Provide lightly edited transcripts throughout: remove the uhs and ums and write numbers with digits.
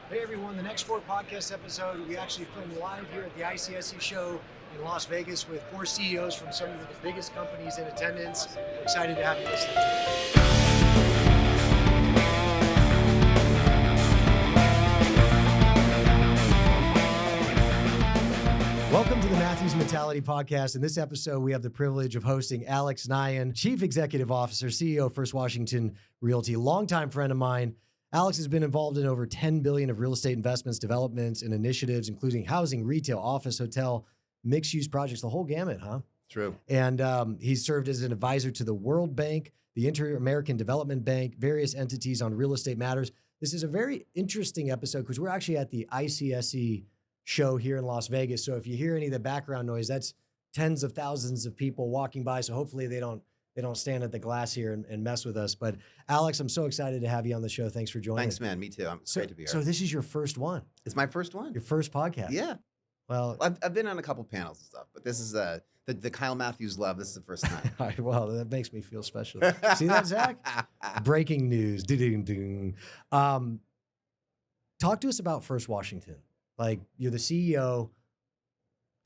Hey everyone, the next 4 podcast episode, we actually filmed live here at the ICSC show in Las Vegas with 4 CEOs from some of the biggest companies in attendance. We're excited to have you listen to it. Welcome to the Matthews Mentality Podcast. In this episode, we have the privilege of hosting Alex Nyhan, Chief Executive Officer, CEO of First Washington Realty, longtime friend of mine. Alex has been involved in over $10 billion of real estate investments, developments, and initiatives, including housing, retail, office, hotel, mixed-use projects, the whole gamut, huh? True. And he's served as an advisor to the World Bank, the Inter-American Development Bank, various entities on real estate matters. This is a very interesting episode because we're actually at the ICSC show here in Las Vegas. So if you hear any of the background noise, that's tens of thousands of people walking by. So hopefully they don't stand at the glass here and mess with us. But Alex, I'm so excited to have you on the show. Thanks for joining. Thanks, man. Me too. It's great to be here. So this is your first one. It's my first one. Your first podcast. Yeah. Well, I've been on a couple panels and stuff, but this is the Kyle Matthews love. This is the first time. well, that makes me feel special. See that, Zach? Breaking news. Talk to us about First Washington. Like, you're the CEO.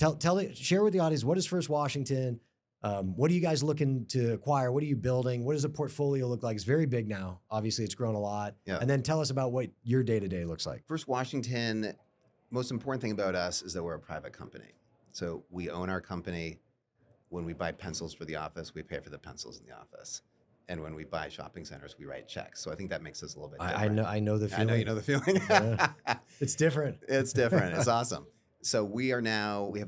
Share with the audience, what is First Washington? What are you guys looking to acquire? What are you building? What does the portfolio look like? It's very big now. Obviously, it's grown a lot. Yeah. And then tell us about what your day-to-day looks like. First Washington, most important thing about us is that we're a private company. So we own our company. When we buy pencils for the office, we pay for the pencils in the office. And when we buy shopping centers, we write checks. So I think that makes us a little bit different. I know the feeling. I know you know the feeling. Yeah. It's different. It's different. It's awesome. So we have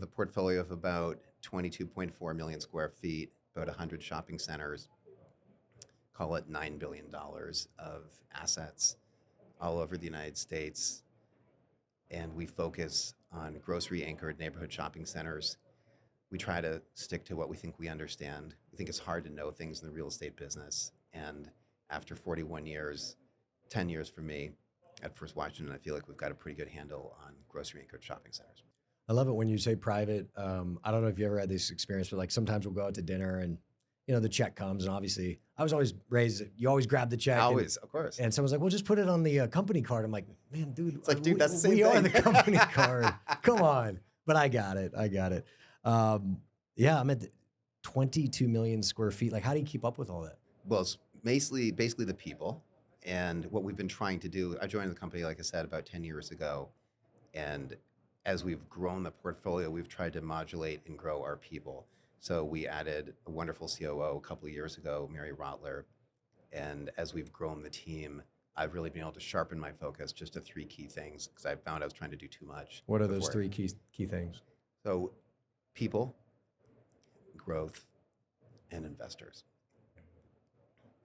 a portfolio of about 22.4 million square feet, about 100 shopping centers, call it $9 billion of assets all over the United States. And we focus on grocery-anchored neighborhood shopping centers. We try to stick to what we think we understand. We think it's hard to know things in the real estate business. And after 41 years, 10 years for me at First Washington, I feel like we've got a pretty good handle on grocery-anchored shopping centers. I love it when you say private. I don't know if you ever had this experience, but like sometimes we'll go out to dinner and, you know, the check comes, and obviously I was always raised, you always grab the check. Always, of course. And someone's like, well, just put it on the company card. I'm like, man, dude. It's like, dude, that's the same thing. We are the company card. Come on. But I got it. Yeah, I'm at 22 million square feet. Like, how do you keep up with all that? Well, it's basically the people. And what we've been trying to do, I joined the company, like I said, about 10 years ago. And as we've grown the portfolio, we've tried to modulate and grow our people. So we added a wonderful COO a couple of years ago, Mary Rotler. And as we've grown the team, I've really been able to sharpen my focus just to 3 key things, because I found I was trying to do too much. What are those 3 key things? So people, growth, and investors.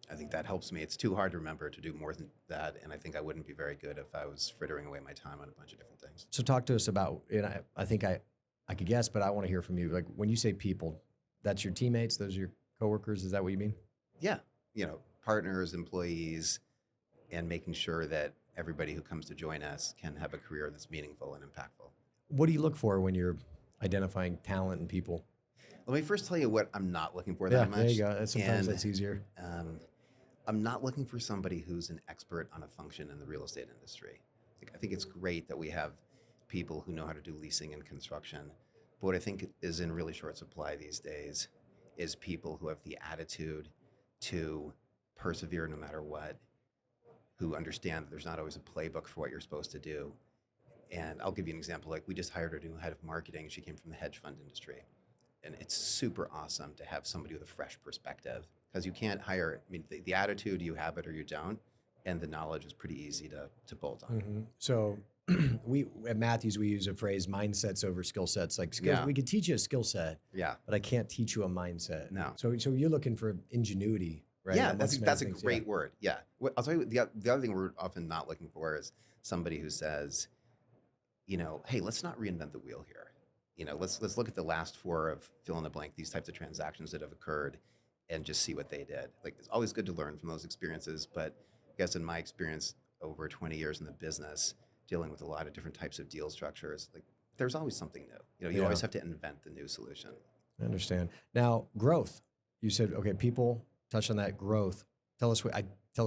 I think that helps me. It's too hard to remember to do more than that, and I think I wouldn't be very good if I was frittering away my time on a bunch of different things. So talk to us about, and I think I could guess, but I want to hear from you. Like, when you say people, that's your teammates, those are your coworkers, is that what you mean? Yeah, partners, employees, and making sure that everybody who comes to join us can have a career that's meaningful and impactful. What do you look for when you're identifying talent and people? Let me first tell you what I'm not looking for that much. There you go. Sometimes that's easier. I'm not looking for somebody who's an expert on a function in the real estate industry. I think it's great that we have people who know how to do leasing and construction. But what I think is in really short supply these days is people who have the attitude to persevere no matter what, who understand that there's not always a playbook for what you're supposed to do. And I'll give you an example. Like, we just hired a new head of marketing. She came from the hedge fund industry. And it's super awesome to have somebody with a fresh perspective, because you can't hire, the attitude, you have it or you don't, and the knowledge is pretty easy to bolt on. Mm-hmm. So we at Matthews, we use a phrase, mindsets over skill sets. Like, skills, we could teach you a skill set, but I can't teach you a mindset. No. So you're looking for ingenuity, right? Yeah, that's a great word. Yeah. I'll tell you, the other thing we're often not looking for is somebody who says, hey, let's not reinvent the wheel here. Let's look at the last 4 of fill in the blank, these types of transactions that have occurred, and just see what they did. Like, it's always good to learn from those experiences, but I guess in my experience over 20 years in the business, dealing with a lot of different types of deal structures, like, there's always something new. You always have to invent the new solution. I understand. Now, growth. You said, okay, people touch on that growth. Tell us what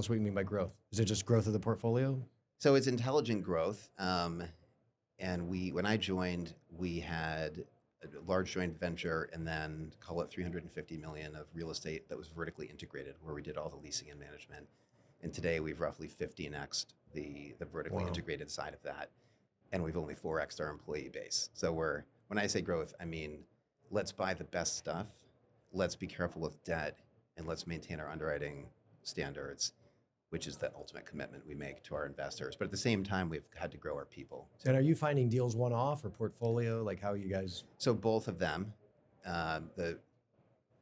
you mean by growth. Is it just growth of the portfolio? So it's intelligent growth. And when I joined, we had a large joint venture and then call it 350 million of real estate that was vertically integrated, where we did all the leasing and management. And today we've roughly 15x'd the vertically Wow. integrated side of that. And we've only 4x'd our employee base. So when I say growth, I mean, let's buy the best stuff, let's be careful with debt, and let's maintain our underwriting standards, which is the ultimate commitment we make to our investors. But at the same time, we've had to grow our people. And are you finding deals one-off or portfolio? Like how you guys? So both of them.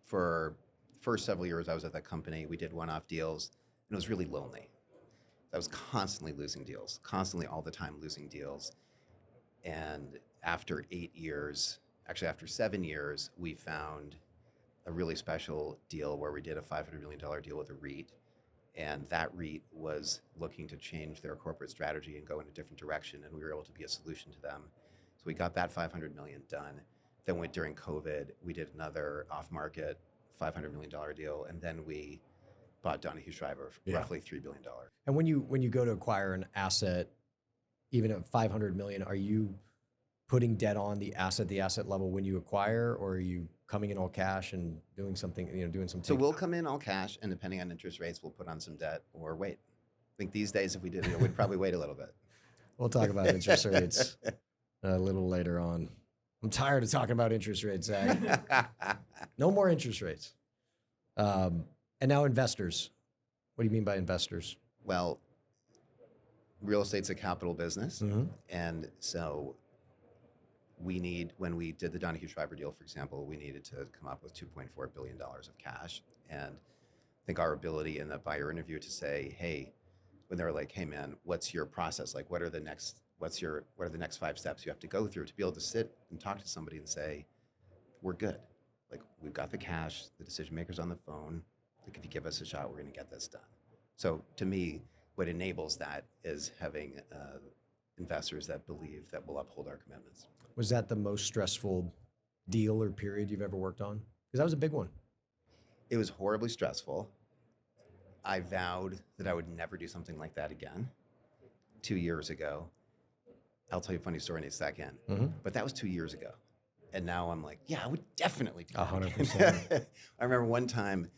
For the first several years I was at that company, we did one-off deals, and it was really lonely. I was constantly losing deals, constantly all the time losing deals. And after 8 years, actually after 7 years, we found a really special deal where we did a $500 million deal with a REIT. And that REIT was looking to change their corporate strategy and go in a different direction. And we were able to be a solution to them. So we got that $500 million done. Then during COVID, we did another off-market $500 million deal. And then we bought Donahue Schriber for roughly $3 billion. And when you go to acquire an asset, even at 500 million, are you putting debt on the asset level when you acquire, or are you coming in all cash and doing something, doing some? So we'll come in all cash, and depending on interest rates, we'll put on some debt or wait. I think these days, if we did it, we'd probably wait a little bit. We'll talk about interest rates a little later on. I'm tired of talking about interest rates, Zach. No more interest rates. And now investors. What do you mean by investors? Well, real estate's a capital business. Mm-hmm. And so when we did the Donahue Schriber deal, for example, we needed to come up with $2.4 billion of cash. And I think our ability in the buyer interview to say, hey, when they were like, hey man, what's your process? Like, what are the next 5 steps you have to go through to be able to sit and talk to somebody and say, we're good. Like, we've got the cash, the decision maker's on the phone. Like, if you give us a shot, we're going to get this done. So to me, what enables that is having investors that believe that we'll uphold our commitments. Was that the most stressful deal or period you've ever worked on? Because that was a big one. It was horribly stressful. I vowed that I would never do something like that again 2 years ago. I'll tell you a funny story in a second, but that was 2 years ago. And now I'm like, yeah, I would definitely do that 100%. I remember one time,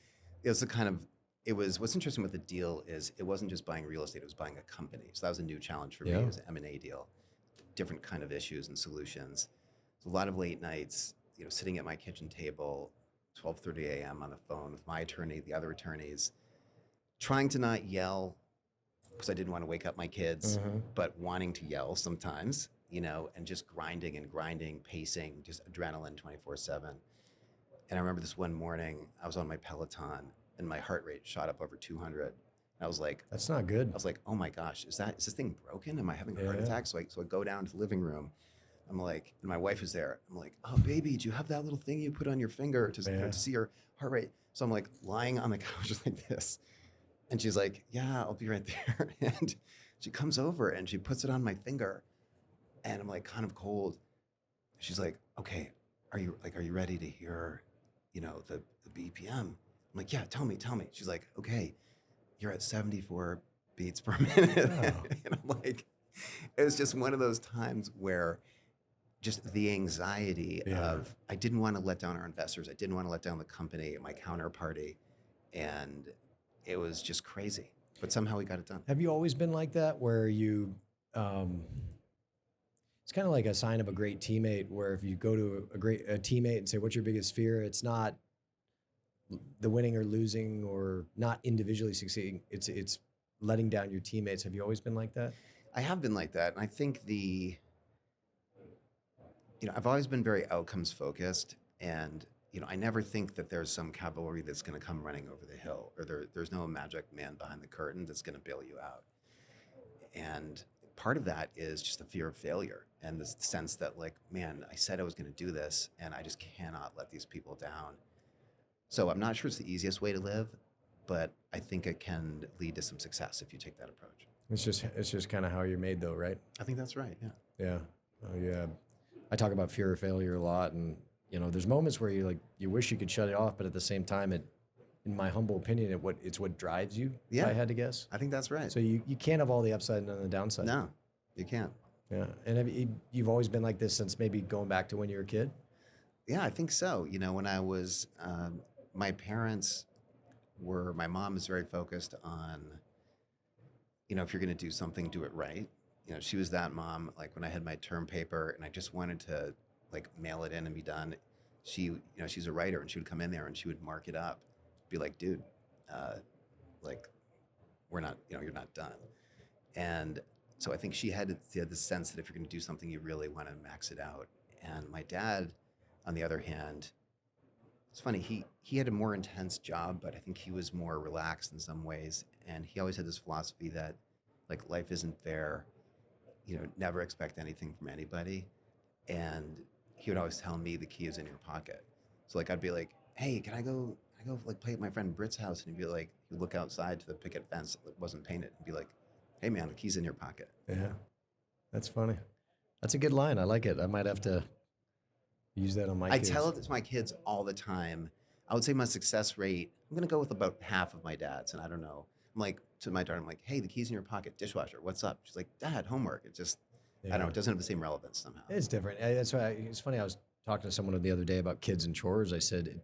what's interesting with the deal is it wasn't just buying real estate, it was buying a company. So that was a new challenge for me. It was an M&A deal, different kind of issues and solutions. So a lot of late nights, sitting at my kitchen table, 12:30 a.m. on the phone with my attorney, the other attorneys, trying to not yell because I didn't want to wake up my kids, but wanting to yell sometimes, and just grinding, pacing, just adrenaline 24/7. And I remember this one morning, I was on my Peloton and my heart rate shot up over 200. And I was like, that's not good. I was like, oh my gosh, is this thing broken? Am I having a heart attack? So I go down to the living room. I'm like, and my wife is there. I'm like, oh baby, do you have that little thing you put on your finger to see your heart rate? So I'm like lying on the couch just like this. And she's like, yeah, I'll be right there. And she comes over and she puts it on my finger. And I'm like kind of cold. She's like, okay, are you ready to hear, the BPM? I'm like, yeah, tell me. She's like, okay, you're at 74 beats per minute. Oh. And I'm like, it was just one of those times where just the anxiety of, I didn't want to let down our investors. I didn't want to let down the company, my counterparty. And it was just crazy, but somehow we got it done. Have you always been like that where you, it's kind of like a sign of a great teammate where if you go to a teammate and say, what's your biggest fear? It's not the winning or losing or not individually succeeding. It's letting down your teammates. Have you always been like that? I have been like that. And I think I've always been very outcomes focused, and I never think that there's some cavalry that's going to come running over the hill, or there's no magic man behind the curtain that's going to bail you out. And part of that is just the fear of failure and the sense that, like, man, I said I was going to do this, and I just cannot let these people down. So I'm not sure it's the easiest way to live, but I think it can lead to some success if you take that approach. It's just kind of how you're made, though, right? I think that's right. Yeah. Yeah. Oh, yeah. I talk about fear of failure a lot, and there's moments where you wish you could shut it off, but at the same time, in my humble opinion, it's what drives you. Yeah. If I had to guess. I think that's right. So you can't have all the upside and none of the downside. No, you can't. Yeah. And you've always been like this since maybe going back to when you were a kid? Yeah, I think so. When I was, my parents my mom is very focused on, if you're going to do something, do it right. She was that mom. Like when I had my term paper and I just wanted to like mail it in and be done, she's a writer and she would come in there and she would mark it up, be like, dude, like we're not, you're not done. And so I think she had the sense that if you're going to do something, you really want to max it out. And my dad, on the other hand, it's funny, he had a more intense job, but I think he was more relaxed in some ways. And he always had this philosophy that like life isn't fair, never expect anything from anybody. And he would always tell me the key is in your pocket. So like I'd be like, hey, can I go like play at my friend Britt's house? And he'd be like, he'd look outside to the picket fence that wasn't painted and be like, hey man, the key's in your pocket. Yeah. That's funny. That's a good line. I like it. I might have to use that on my kids. I tell it to my kids all the time. I would say my success rate, I'm going to go with about half of my dad's. And I don't know. I'm like, to my daughter, I'm like, hey, the key's in your pocket, dishwasher, what's up? She's like, Dad, homework. It just, I don't know, it doesn't have the same relevance somehow. It's different. That's why it's funny. I was talking to someone the other day about kids and chores. I said,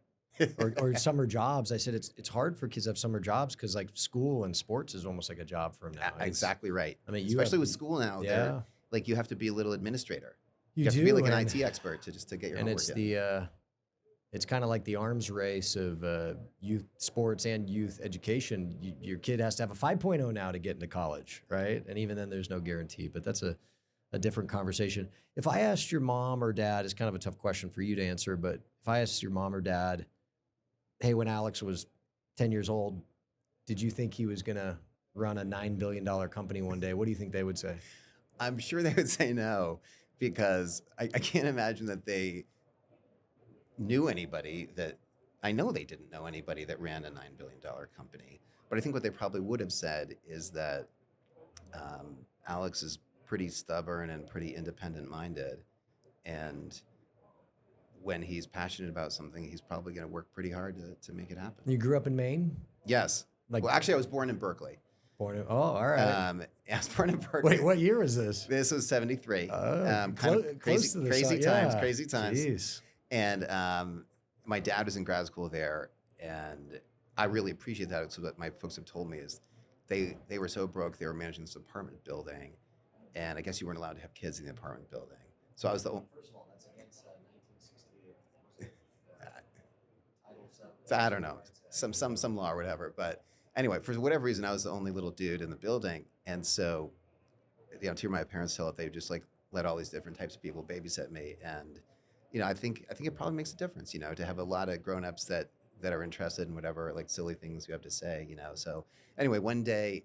or summer jobs. I said, it's hard for kids to have summer jobs because like school and sports is almost like a job for them now. Exactly right. I mean, especially with school now, yeah. Like you have to be a little administrator. You have do, to be like an IT expert to get your and homework done. It's kind of like the arms race of youth sports and youth education. Your kid has to have a 5.0 now to get into college, right? And even then, there's no guarantee. But that's a different conversation. If I asked your mom or dad, it's kind of a tough question for you to answer, but if I asked your mom or dad, hey, when Alex was 10 years old, did you think he was going to run a $9 billion company one day? What do you think they would say? I'm sure they would say no, because I can't imagine that they knew anybody I know they didn't know anybody that ran a $9 billion company. But I think what they probably would have said is that Alex is pretty stubborn and pretty independent minded. And when he's passionate about something, he's probably going to work pretty hard to make it happen. You grew up in Maine? Yes. Well, actually, I was born in Berkeley. All right. I was born in Berkeley. Wait, what year was this? This was 73. Kind of crazy times. Jeez. And my dad was in grad school there, and I really appreciate that. So what my folks have told me is they were so broke, they were managing this apartment building, and I guess you weren't allowed to have kids in the apartment building. So I was the only. First of all, that's against 1968. I don't know, some law or whatever. But anyway, for whatever reason, I was the only little dude in the building, and so to hear my parents tell it, they just like let all these different types of people babysit me, and I think it probably makes a difference, to have a lot of grown-ups that are interested in whatever like silly things you have to say, So anyway, one day,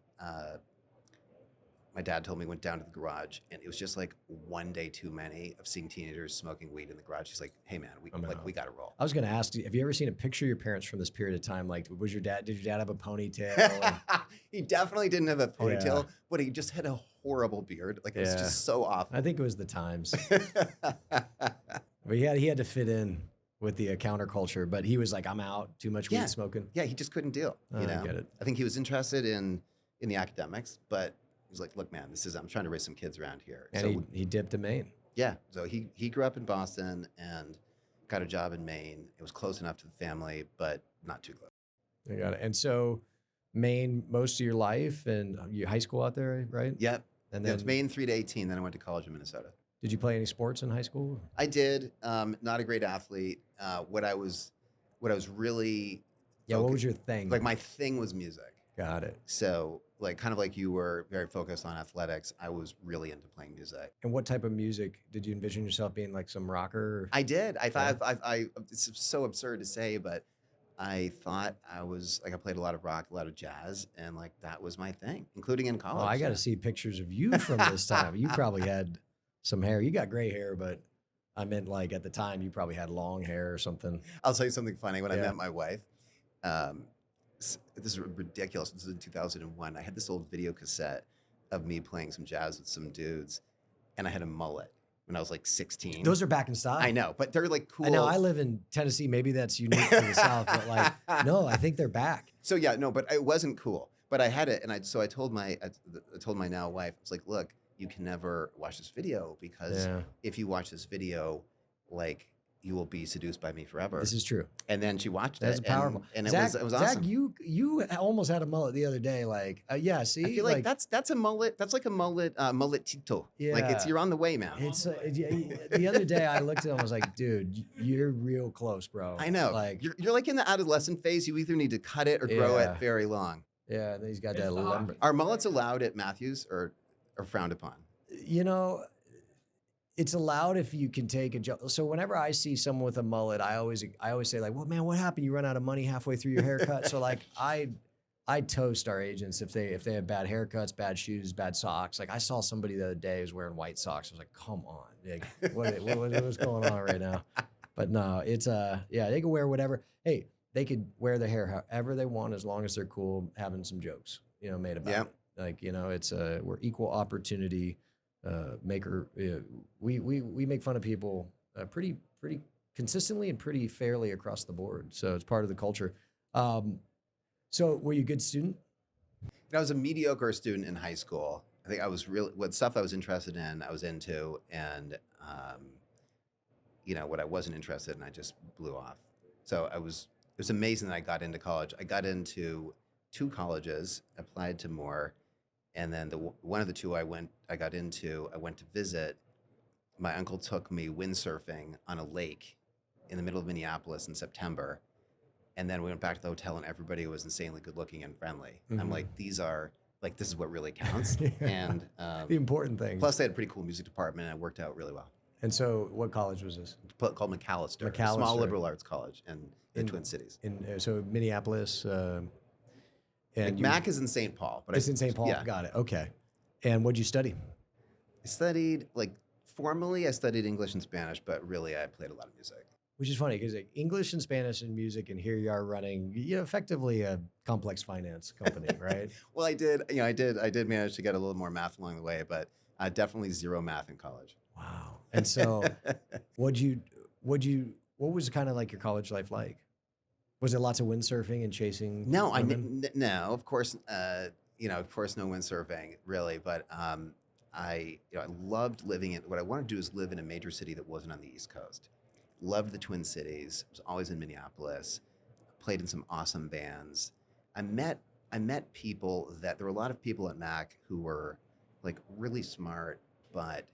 my dad told me, went down to the garage, and it was just like one day too many of seeing teenagers smoking weed in the garage. He's like, hey man, we got to roll. I was going to ask you, have you ever seen a picture of your parents from this period of time? Like, did your dad have a ponytail? He definitely didn't have a ponytail, but he just had a horrible beard. Like it was just so awful. I think it was the times. But he had to fit in with the counterculture, but he was like, I'm out, too much weed smoking. Yeah, he just couldn't deal. I get it. I think he was interested in the academics, but he was like, look, man, I'm trying to raise some kids around here. And so he dipped to Maine. Yeah, so he grew up in Boston and got a job in Maine. It was close enough to the family, but not too close. I got it. And so Maine most of your life, and your high school out there, right? Yep. And then it was Maine 3 to 18, then I went to college in Minnesota. Did you play any sports in high school? I did. Not a great athlete. What I was really what was your thing? Like my thing was music. Got it. So like kind of like you were very focused on athletics, I was really into playing music. And what type of music did you envision yourself being? Like some rocker? I did. I thought it's so absurd to say, but I thought I played a lot of rock, a lot of jazz, and like that was my thing, including in college. Oh, I got to see pictures of you from this time. You probably had some hair. You got gray hair, but I meant like at the time you probably had long hair or something. I'll tell you something funny. When I met my wife, this is ridiculous. This is in 2001. I had this old video cassette of me playing some jazz with some dudes, and I had a mullet. when I was like 16. Those are back in style. I know, but they're like cool. I know. I live in Tennessee. Maybe that's unique to the South, but like, no, I think they're back. So yeah, no, but it wasn't cool. But I had it, and I told my now wife, I was like, look, you can never watch this video because if you watch this video, like you will be seduced by me forever. This is true. And then she watched That's it. powerful. And Zach, it was awesome. Zach, you almost had a mullet the other day. Like, yeah, see, I feel like that's a mullet. That's like a mullet, mulletito. Yeah. Like you're on the way, man. It's the other day I looked at him, I was like, dude, you're real close, bro. I know. Like you're like in the adolescent phase. You either need to cut it or grow it very long. Yeah, and he's got that lumber. Are mullets allowed at Matthews or frowned upon? You know, it's allowed if you can take a joke. So whenever I see someone with a mullet, I always say like, well, man, what happened? You run out of money halfway through your haircut. So like I toast our agents if they have bad haircuts, bad shoes, bad socks. Like I saw somebody the other day who was wearing white socks. I was like, come on, like, what's going on right now? But no, it's yeah, they can wear whatever. Hey, they could wear their hair however they want as long as they're cool, having some jokes, made about it. Like, it's we're equal opportunity maker. We make fun of people pretty consistently and pretty fairly across the board. So it's part of the culture. So were you a good student? I was a mediocre student in high school. I think I was what stuff I was interested in, I was into, and what I wasn't interested in, I just blew off. So it was amazing that I got into college. I got into 2 colleges, applied to more, and then one of the 2 I went to visit. My uncle took me windsurfing on a lake in the middle of Minneapolis in September. And then we went back to the hotel and everybody was insanely good looking and friendly. Mm-hmm. I'm like, this is what really counts. And the important thing. Plus they had a pretty cool music department and it worked out really well. And so what college was this? Called McAllister. A small liberal arts college in Twin Cities. So Minneapolis. And Mac is in St. Paul. But it's in St. Paul? Yeah. Got it. Okay. And what'd you study? I studied, formally I studied English and Spanish, but really I played a lot of music. Which is funny because English and Spanish and music, and here you are running, effectively a complex finance company, right? Well, I did manage to get a little more math along the way, but definitely 0 math in college. Wow. And so, what was kind of like your college life like? Was it lots of windsurfing and chasing? No, no, of course, no windsurfing really, but I loved living in. What I wanted to do is live in a major city that wasn't on the East Coast. Loved the Twin Cities. Was always in Minneapolis. Played in some awesome bands. I met people there were a lot of people at Mac who were really smart, but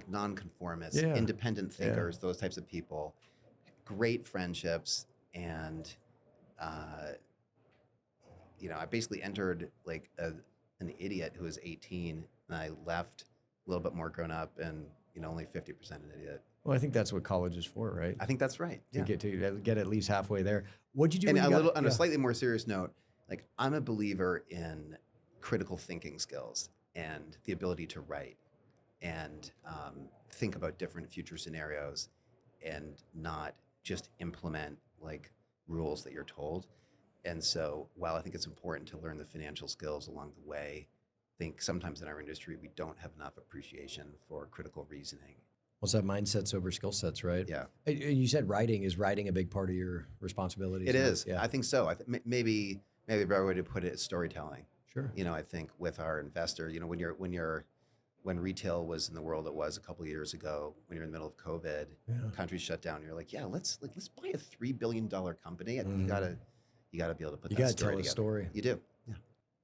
nonconformists, independent thinkers, those types of people. Great friendships, and I basically entered an idiot who was 18, and I left a little bit more grown up and only 50% an idiot. Well, I think that's what college is for, right? I think that's right. To get at least halfway there. What'd you do? And on a slightly more serious note, I'm a believer in critical thinking skills and the ability to write and think about different future scenarios and not just implement rules that you're told. And so while I think it's important to learn the financial skills along the way, I think sometimes in our industry, we don't have enough appreciation for critical reasoning. Well, it's that mindsets over skill sets, right? Yeah. You said writing. Is writing a big part of your responsibilities? It is. Yeah. I think so. Maybe a better way to put it is storytelling. Sure. I think with our investor, when retail was in the world it was a couple of years ago, when you're in the middle of COVID, countries shut down. You're like, let's buy a $3 billion company. And you gotta be able to put that story together. You gotta tell a story. You do. Yeah.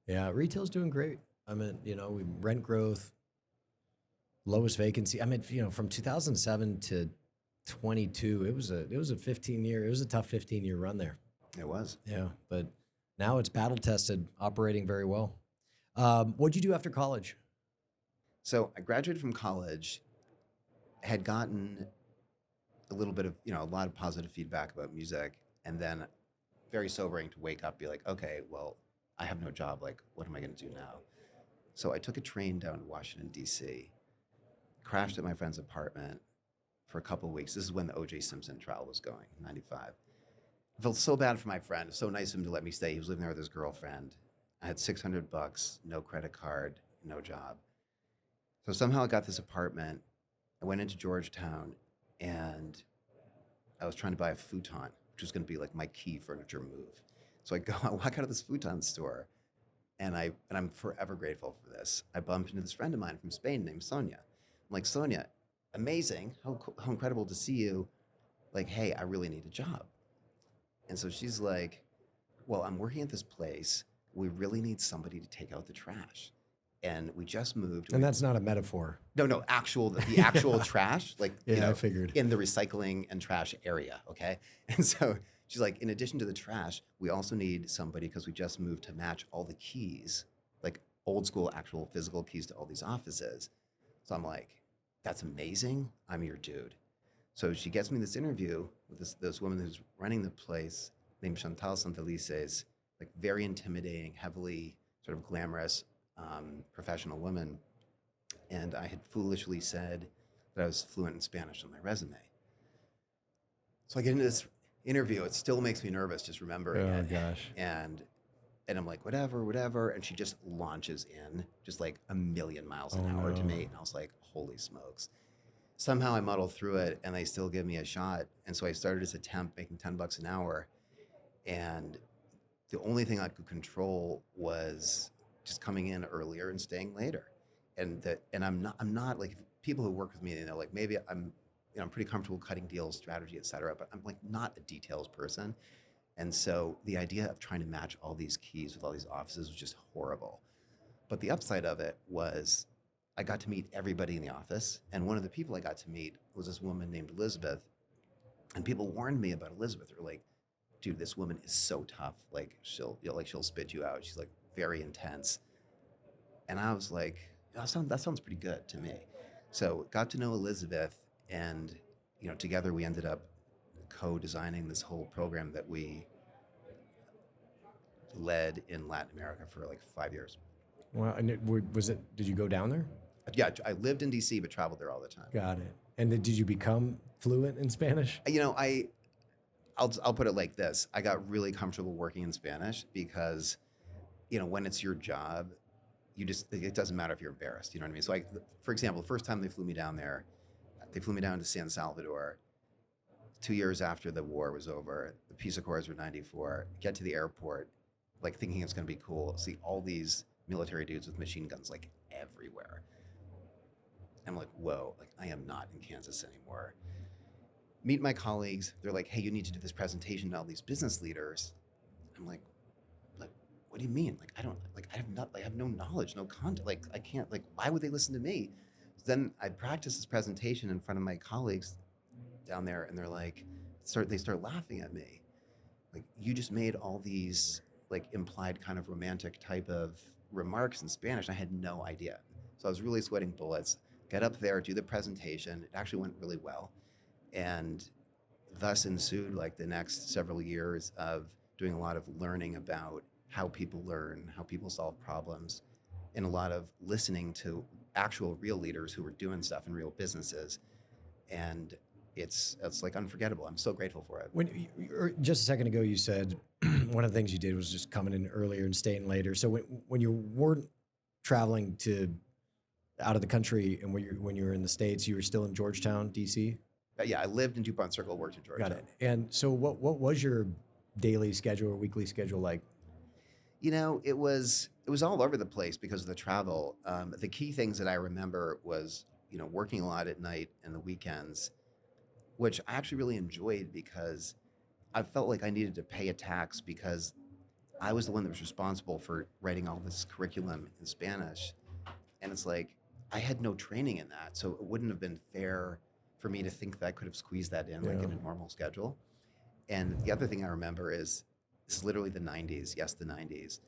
Yeah. Retail's doing great. I mean, we rent growth, lowest vacancy. I mean, from 2007 to 22, it was a 15-year. It was a tough 15-year run there. It was. Yeah, but now it's battle tested, operating very well. What'd you do after college? So I graduated from college, had gotten a little bit of, a lot of positive feedback about music, and then very sobering to wake up, be like, okay, well, I have no job. What am I going to do now? So I took a train down to Washington, D.C., crashed at my friend's apartment for a couple of weeks. This is when the O.J. Simpson trial was going, 95. I felt so bad for my friend. It was so nice of him to let me stay. He was living there with his girlfriend. I had $600, no credit card, no job. So somehow I got this apartment, I went into Georgetown and I was trying to buy a futon, which was going to be like my key furniture move. So I walk out of this futon store, and I'm forever grateful for this. I bumped into this friend of mine from Spain named Sonia. I'm like, Sonia, amazing, how incredible to see you. Like, hey, I really need a job. And so she's like, well, I'm working at this place. We really need somebody to take out the trash. And we just moved. And that's not a metaphor. No, the actual trash, like, Yeah, I figured. in the recycling and trash area, okay? And so she's like, in addition to the trash, we also need somebody, because we just moved, to match all the keys, like old school, actual physical keys to all these offices. So I'm like, that's amazing. I'm your dude. So she gets me this interview with this woman who's running the place named Chantal Santelices, like very intimidating, heavily sort of glamorous, professional woman. And I had foolishly said that I was fluent in Spanish on my resume. So I get into this interview. It still makes me nervous just remembering it. Oh, gosh. And I'm like, whatever. And she just launches in just like a million miles an hour to me. And I was like, holy smokes. Somehow I muddled through it, and they still give me a shot. And so I started as a temp, making $10 an hour. And the only thing I could control was just coming in earlier and staying later. And I'm not like, people who work with me, like, maybe I'm pretty comfortable cutting deals, strategy, et cetera, but I'm like not a details person. And so the idea of trying to match all these keys with all these offices was just horrible. But the upside of it was I got to meet everybody in the office. And one of the people I got to meet was this woman named Elizabeth. And people warned me about Elizabeth. They're like, dude, this woman is so tough. Like, she'll spit you out. She's like very intense. And I was like, that sounds pretty good to me. So got to know Elizabeth, and together we ended up co-designing this whole program that we led in Latin America for like 5 years. Well, and did you go down there? Yeah, I lived in DC, but traveled there all the time. Got it. And did you become fluent in Spanish? I'll put it like this. I got really comfortable working in Spanish because, when it's your job, it doesn't matter if you're embarrassed, you know what I mean? So for example, the first time they flew me down there, they flew me down to San Salvador 2 years after the war was over. The Peace Accords were 94. Get to the airport, like thinking it's going to be cool. See all these military dudes with machine guns like everywhere. I'm like, whoa, like I am not in Kansas anymore. Meet my colleagues. They're like, hey, you need to do this presentation to all these business leaders. I'm like, what do you mean? Like, I have no knowledge, no content. Like, I can't, like, why would they listen to me? So then I practiced this presentation in front of my colleagues down there, and they're like, they start laughing at me. Like, you just made all these like implied kind of romantic type of remarks in Spanish. I had no idea. So I was really sweating bullets. Get up there, do the presentation. It actually went really well. And thus ensued like the next several years of doing a lot of learning about how people learn, how people solve problems, and a lot of listening to actual real leaders who were doing stuff in real businesses. And it's like unforgettable. I'm so grateful for it. Just a second ago, you said one of the things you did was just coming in earlier and staying later. So when you weren't traveling out of the country, and when you were in the States, you were still in Georgetown, DC? Yeah, I lived in DuPont Circle, worked in Georgetown. Got it. And so what was your daily schedule or weekly schedule like? It was all over the place because of the travel. The key things that I remember was, working a lot at night and the weekends, which I actually really enjoyed because I felt like I needed to pay a tax because I was the one that was responsible for writing all this curriculum in Spanish. And it's like, I had no training in that. So it wouldn't have been fair for me to think that I could have squeezed that in like in a normal schedule. And the other thing I remember is, this is literally the 90s. Yes, the 90s.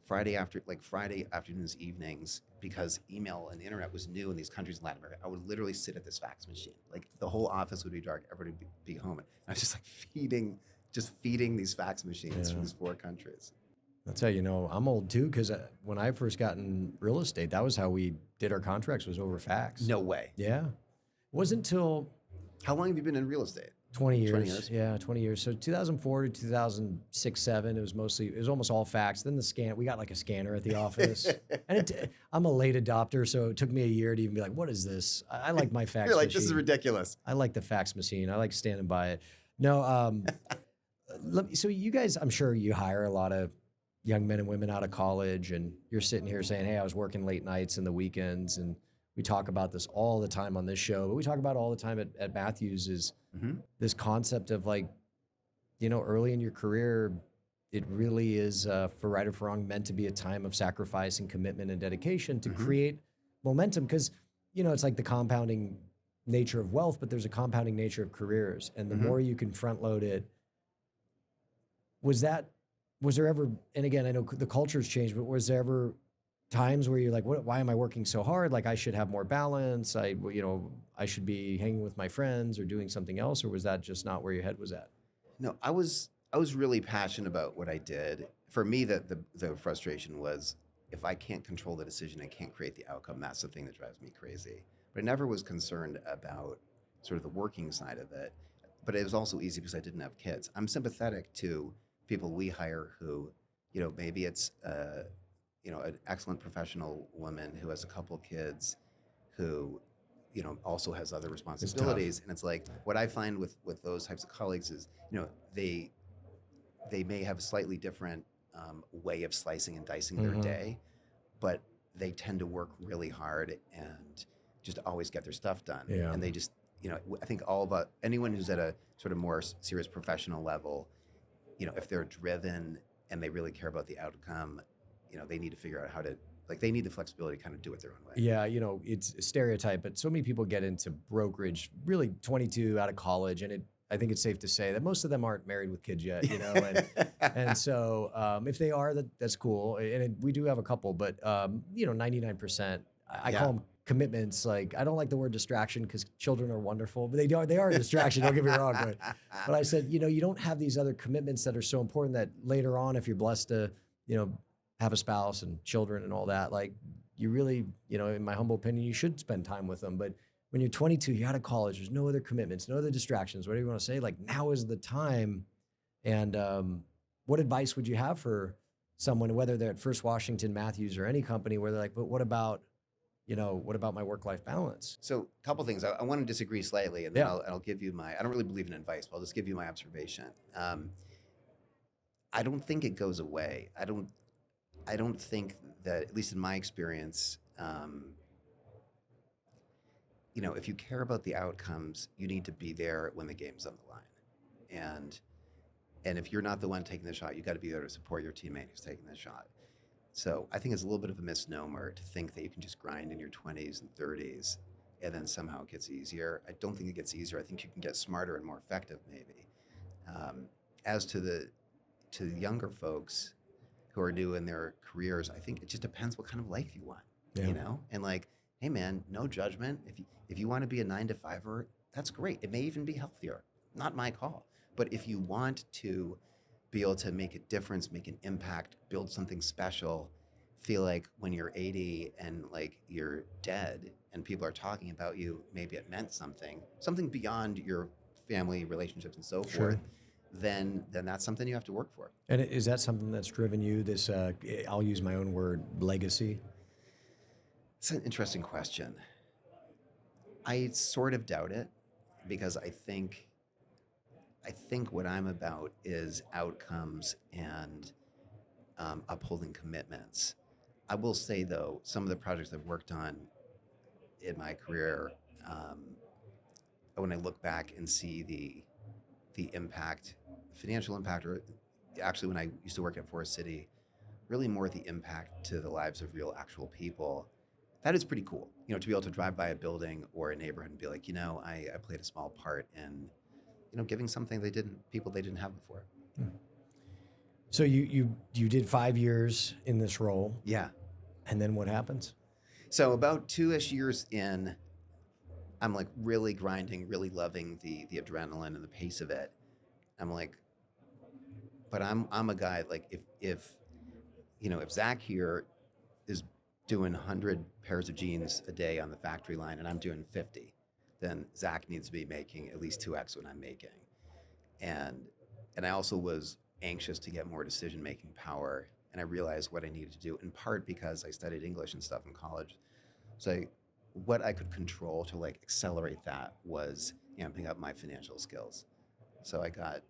Friday afternoons, evenings, because email and the internet was new in these countries in Latin America, I would literally sit at this fax machine. Like the whole office would be dark, everybody would be home. And I was just like feeding these fax machines from these 4 countries. That's how I'm old too, because when I first got in real estate, that was how we did our contracts, was over fax. No way. Yeah. It wasn't until... How long have you been in real estate? 20 years. 20 years. Yeah, 20 years. So 2004 to 2006, 7, it was almost all fax. Then we got like a scanner at the office. And I'm a late adopter, so it took me a year to even be like, what is this? I like my fax You're like, machine. this is ridiculous. I like the fax machine. I like standing by it. No, so you guys, I'm sure you hire a lot of young men and women out of college, and you're sitting here saying, hey, I was working late nights and the weekends, and we talk about this all the time on this show, but we talk about it all the time at Matthews is this concept of like, early in your career, it really is, for right or for wrong, meant to be a time of sacrifice and commitment and dedication to create momentum. Because, it's like the compounding nature of wealth, but there's a compounding nature of careers. And the more you can front load it, was there ever, and again, I know the culture's changed, but was there ever times where you're like, why am I working so hard? Like I should have more balance. I should be hanging with my friends or doing something else. Or was that just not where your head was at? No, I was really passionate about what I did. For me, the frustration was if I can't control the decision, I can't create the outcome. That's the thing that drives me crazy. But I never was concerned about sort of the working side of it. But it was also easy because I didn't have kids. I'm sympathetic to people we hire who, maybe it's an excellent professional woman who has a couple kids, who, also has other responsibilities. And it's like what I find with those types of colleagues is, they may have a slightly different way of slicing and dicing their day, but they tend to work really hard and just always get their stuff done. Yeah. And they just, I think all about anyone who's at a sort of more serious professional level, if they're driven and they really care about the outcome, they need to figure out how to, they need the flexibility to kind of do it their own way. Yeah, it's a stereotype, but so many people get into brokerage really 22 out of college, and I think it's safe to say that most of them aren't married with kids yet, and so if they are, that's cool, and we do have a couple, but 99%, I call them commitments. Like I don't like the word distraction because children are wonderful, but they are a distraction. Don't get me wrong, but I said you don't have these other commitments that are so important that later on, if you're blessed to have a spouse and children and all that, like you really, in my humble opinion, you should spend time with them. But when you're 22, you're out of college, there's no other commitments, no other distractions, whatever you want to say, like now is the time. And what advice would you have for someone, whether they're at First Washington, Matthews, or any company where they're like, but what about my work-life balance? So a couple things. I want to disagree slightly, and then I'll give you I don't really believe in advice, but I'll just give you my observation. I don't think it goes away. I don't think that, at least in my experience, if you care about the outcomes, you need to be there when the game's on the line. And if you're not the one taking the shot, you got to be there to support your teammate who's taking the shot. So I think it's a little bit of a misnomer to think that you can just grind in your 20s and 30s and then somehow it gets easier. I don't think it gets easier. I think you can get smarter and more effective, maybe. As to the younger folks who are new in their careers, I think it just depends what kind of life you want, And like, hey man, no judgment. If you want to be a 9-to-5er, that's great. It may even be healthier. Not my call. But if you want to be able to make a difference, make an impact, build something special, feel like when you're 80 and like you're dead and people are talking about you, maybe it meant something beyond your family relationships and so forth, then that's something you have to work for. And is that something that's driven you, this, I'll use my own word, legacy? It's an interesting question. I sort of doubt it because I think what I'm about is outcomes and upholding commitments. I will say though, some of the projects I've worked on in my career, when I look back and see the impact, financial impact, or actually when I used to work at Forest City, really more the impact to the lives of real actual people. That is pretty cool, to be able to drive by a building or a neighborhood and be like, I played a small part in, giving something people they didn't have before. So you did 5 years in this role. Yeah. And then what happens? So about 2-ish years in, I'm like really grinding, really loving the adrenaline and the pace of it. I'm like, but I'm a guy, like if Zach here is doing 100 pairs of jeans a day on the factory line and I'm doing 50, then Zach needs to be making at least 2x what I'm making. and I also was anxious to get more decision-making power. And I realized what I needed to do, in part because I studied English and stuff in college. So what I could control to like accelerate that was amping up my financial skills. So I got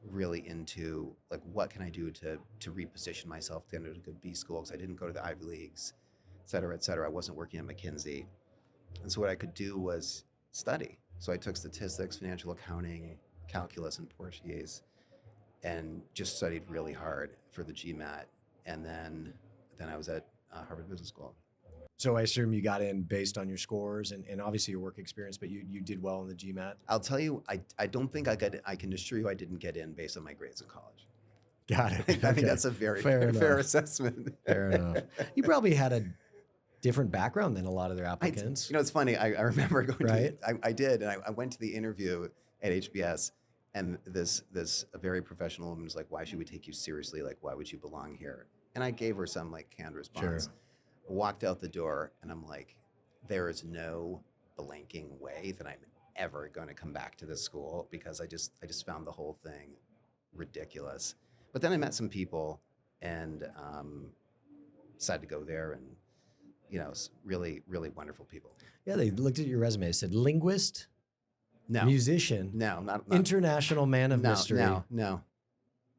really into like, what can I do to reposition myself to get into a good B school, because I didn't go to the Ivy Leagues, et cetera, et cetera. I wasn't working at McKinsey. And so what I could do was study. So I took statistics, financial accounting, calculus, and Portuguese, and just studied really hard for the GMAT. And then I was at Harvard Business School. So I assume you got in based on your scores and obviously your work experience, but you did well in the GMAT. I'll tell you, I don't think I can assure you I didn't get in based on my grades in college. Got it. I think that's a very fair assessment. Fair enough. You probably had a different background than a lot of their applicants. It's funny. I remember going right? I did, and I went to the interview at HBS, and this a very professional woman was like, "Why should we take you seriously? Like, why would you belong here?" And I gave her some like canned response. Sure. Walked out the door, and I'm like, there is no blanking way that I'm ever going to come back to this school, because I just found the whole thing ridiculous. But then I met some people and decided to go there, and really, really wonderful people. Yeah, they looked at your resume, said linguist, No, musician, not international man of mystery. No,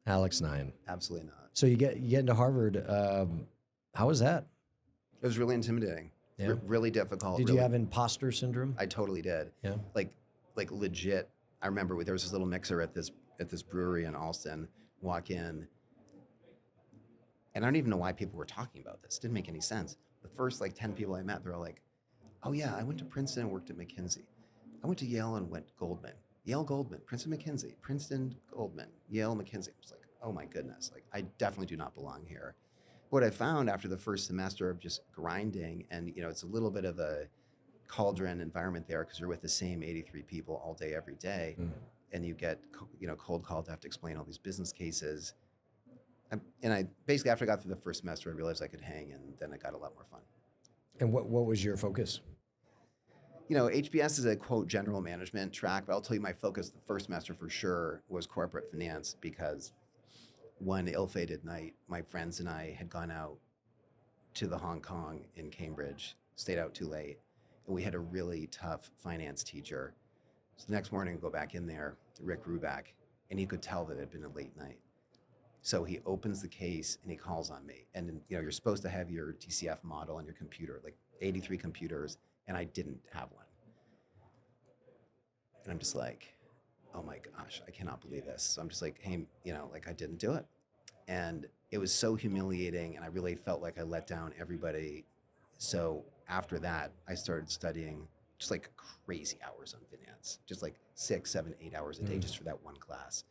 Alex Nyhan. absolutely not. So you get into Harvard. How was that? It was really intimidating. Yeah. Really difficult. Did really, you have imposter syndrome? I totally did. Yeah. Like legit. I remember there was this little mixer at this brewery in Alston. Walk in, and I don't even know why people were talking about this. It didn't make any sense. The first 10 people I met, they're all like, "Oh yeah, I went to Princeton and worked at McKinsey. I went to Yale and went Goldman. Yale, Goldman, Princeton, McKinsey, Princeton, Goldman, Yale, McKinsey." I was like, "Oh my goodness! Like, I definitely do not belong here." What I found after the first semester of just grinding, and it's a little bit of a cauldron environment there, because you're with the same 83 people all day, every day, and you get cold called to have to explain all these business cases. And I basically, after I got through the first semester, I realized I could hang, and then it got a lot more fun. And what was your focus? HBS is a quote general management track, but I'll tell you my focus the first semester for sure was corporate finance, because one ill-fated night, my friends and I had gone out to the Hong Kong in Cambridge, stayed out too late, and we had a really tough finance teacher. So the next morning, I go back in there, Rick Ruback, and he could tell that it had been a late night. So he opens the case and he calls on me. And you're supposed to have your DCF model on your computer, like 83 computers, and I didn't have one. And I'm just like, oh my gosh, I cannot believe this. So I'm just like, hey, I didn't do it. And it was so humiliating, and I really felt like I let down everybody. So after that, I started studying just like crazy hours on finance, just like 6, 7, 8 hours a day just for that one class.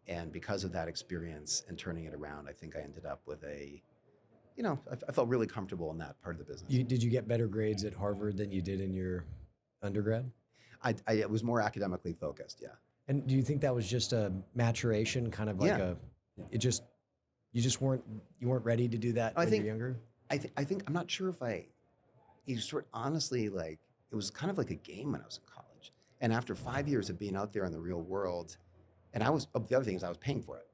And because of that experience and turning it around, I think I ended up with I felt really comfortable in that part of the business. Did you get better grades at Harvard than you did in your undergrad? I was more academically focused, yeah. And do you think that was just a maturation, kind of like you weren't ready to do that when you were younger? I think I'm not sure if honestly, like, it was kind of like a game when I was in college. And after 5 years of being out there in the real world, and the other thing is I was paying for it.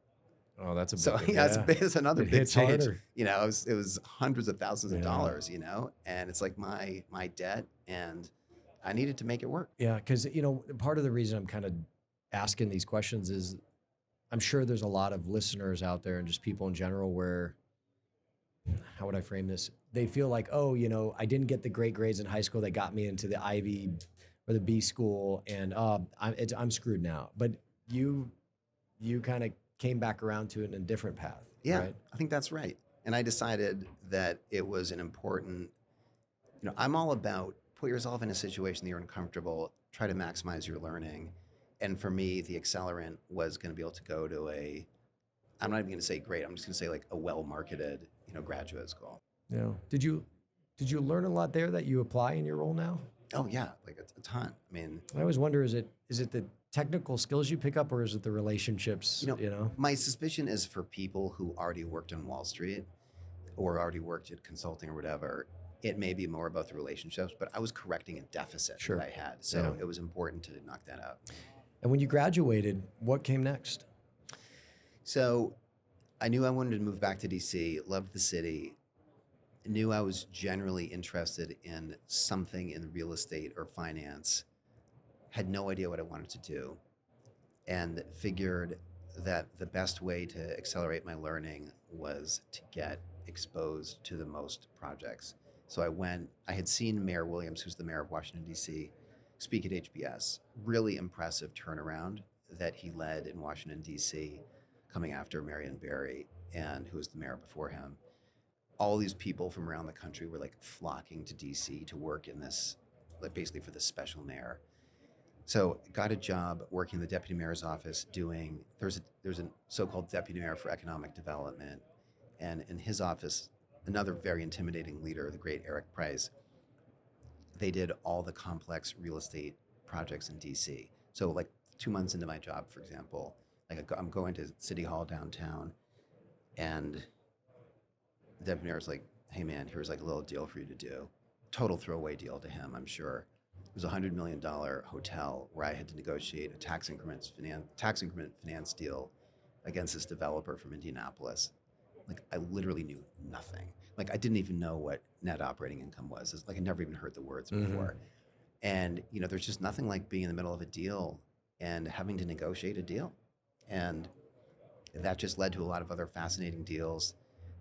Oh, that's a big so thing. It's another big change. Harder. It was hundreds of thousands of dollars, and it's like my debt, and I needed to make it work. Yeah, because part of the reason I'm kind of asking these questions is I'm sure there's a lot of listeners out there and just people in general where, how would I frame this? They feel like, oh, I didn't get the great grades in high school that got me into the Ivy or the B school, and I'm screwed now. But you kind of came back around to it in a different path. Yeah, right? I think that's right. And I decided that it was an important, I'm all about put yourself in a situation that you're uncomfortable, try to maximize your learning. And for me, the accelerant was going to be able to go to I'm not even going to say great, I'm just going to say like a well-marketed, graduate school. Yeah. Did you learn a lot there that you apply in your role now? Oh yeah, like a ton. I mean, I always wonder, is it the technical skills you pick up, or is it the relationships, My suspicion is for people who already worked on Wall Street or already worked at consulting or whatever, it may be more about the relationships, but I was correcting a deficit that I had. So it was important to knock that out. And when you graduated, what came next? So I knew I wanted to move back to DC, loved the city, knew I was generally interested in something in real estate or finance, had no idea what I wanted to do, and figured that the best way to accelerate my learning was to get exposed to the most projects. So I had seen Mayor Williams, who's the mayor of Washington, D.C., speak at HBS. Really impressive turnaround that he led in Washington, D.C., coming after Marion Barry, and who was the mayor before him. All these people from around the country were like flocking to DC to work in this, like basically for the special mayor. So got a job working in the deputy mayor's office there's a so-called deputy mayor for economic development. And in his office, another very intimidating leader, the great Eric Price, they did all the complex real estate projects in DC. So like 2 months into my job, for example, I'm going to City Hall downtown, and the deputy mayor's like, hey man, here's like a little deal for you to do. Total throwaway deal to him, I'm sure. It was a $100 million hotel where I had to negotiate a tax increment finance deal against this developer from Indianapolis. Like I literally knew nothing. Like I didn't even know what net operating income was. It's like I never even heard the words before. And there's just nothing like being in the middle of a deal and having to negotiate a deal. And that just led to a lot of other fascinating deals,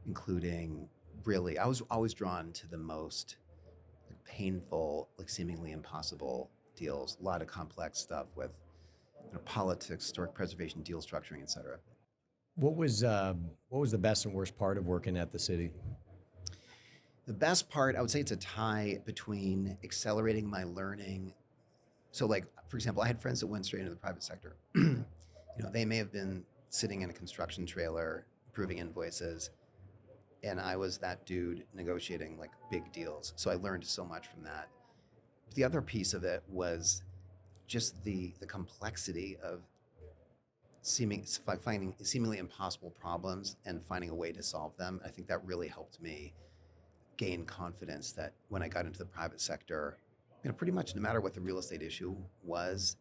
including really, I was always drawn to the most painful, like seemingly impossible deals, a lot of complex stuff with politics, historic preservation, deal structuring, et cetera. What was the best and worst part of working at the city? The best part, I would say it's a tie between accelerating my learning. So like, for example, I had friends that went straight into the private sector. They may have been sitting in a construction trailer, approving invoices, and I was that dude negotiating like big deals. So I learned so much from that. The other piece of it was just the complexity of finding seemingly impossible problems and finding a way to solve them. I think that really helped me gain confidence that when I got into the private sector, pretty much no matter what the real estate issue was,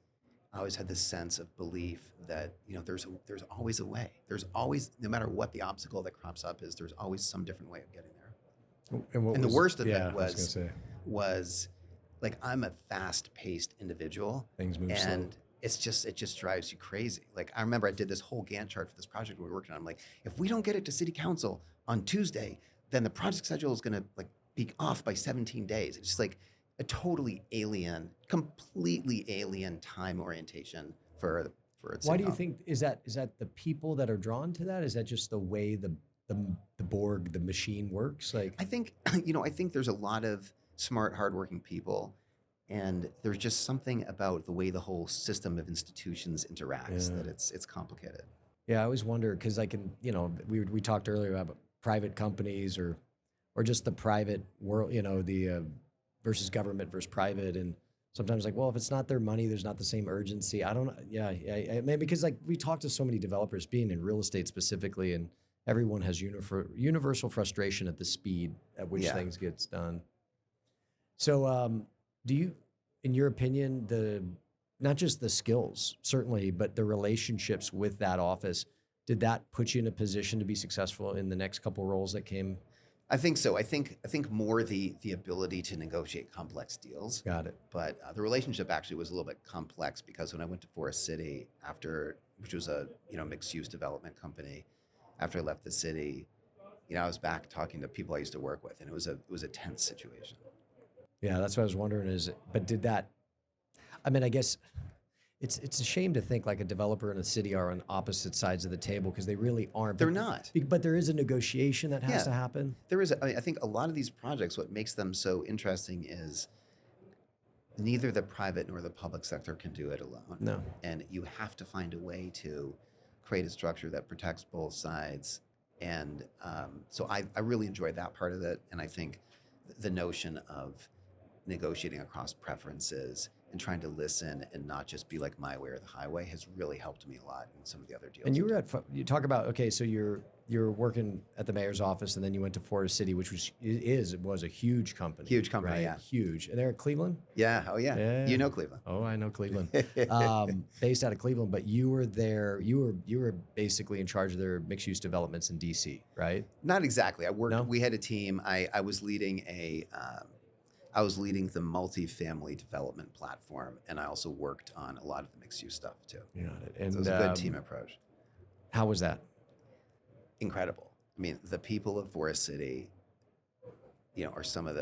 I always had this sense of belief that there's always a way. There's always, no matter what the obstacle that crops up is, there's always some different way of getting there. And the worst of it was like I'm a fast-paced individual, things move and slow. it just drives you crazy. Like I remember I did this whole Gantt chart for this project we were working on. I'm like, if we don't get it to City Council on Tuesday, then the project schedule is going to like be off by 17 days. It's just like a totally alien, completely alien time orientation for it. Why do you think is that the people that are drawn to that? Is that just the way the Borg, the machine works? Like I think I think there's a lot of smart, hardworking people, and there's just something about the way the whole system of institutions interacts that it's complicated. Yeah, I always wonder because we talked earlier about private companies or just the private world, the versus government versus private, and sometimes like, well, if it's not their money, there's not the same urgency. I don't know. Yeah. Maybe because like we talk to so many developers being in real estate specifically, and everyone has universal frustration at the speed at which things gets done. So do you, in your opinion, not just the skills, certainly, but the relationships with that office, did that put you in a position to be successful in the next couple roles that came? I think so. I think more the ability to negotiate complex deals. Got it. But the relationship actually was a little bit complex because when I went to Forest City which was a mixed use development company, after I left the city, I was back talking to people I used to work with, and it was a tense situation. Yeah, that's what I was wondering. But did that? I mean, I guess it's a shame to think like a developer and a city are on opposite sides of the table because they really aren't. They're not. But there is a negotiation that has to happen. There is. I think a lot of these projects, what makes them so interesting is neither the private nor the public sector can do it alone. No. And you have to find a way to create a structure that protects both sides. And so I really enjoyed that part of it. And I think the notion of negotiating across preferences and trying to listen and not just be like my way or the highway has really helped me a lot in some of the other deals. And you were you talk about, okay, so you're working at the mayor's office, and then you went to Forest City, which was a huge company. Huge company, right? yeah. Huge. And they're at Cleveland? Yeah, oh yeah. Yeah. You know Cleveland. Oh, I know Cleveland. Based out of Cleveland, but you were there, you were basically in charge of their mixed-use developments in DC, right? Not exactly. No? We had a team. I was leading I was leading the multifamily development platform, and I also worked on a lot of the mixed use stuff too. You got it. And So it was a good team approach. How was that? Incredible. I mean, the people of Forest City, are some of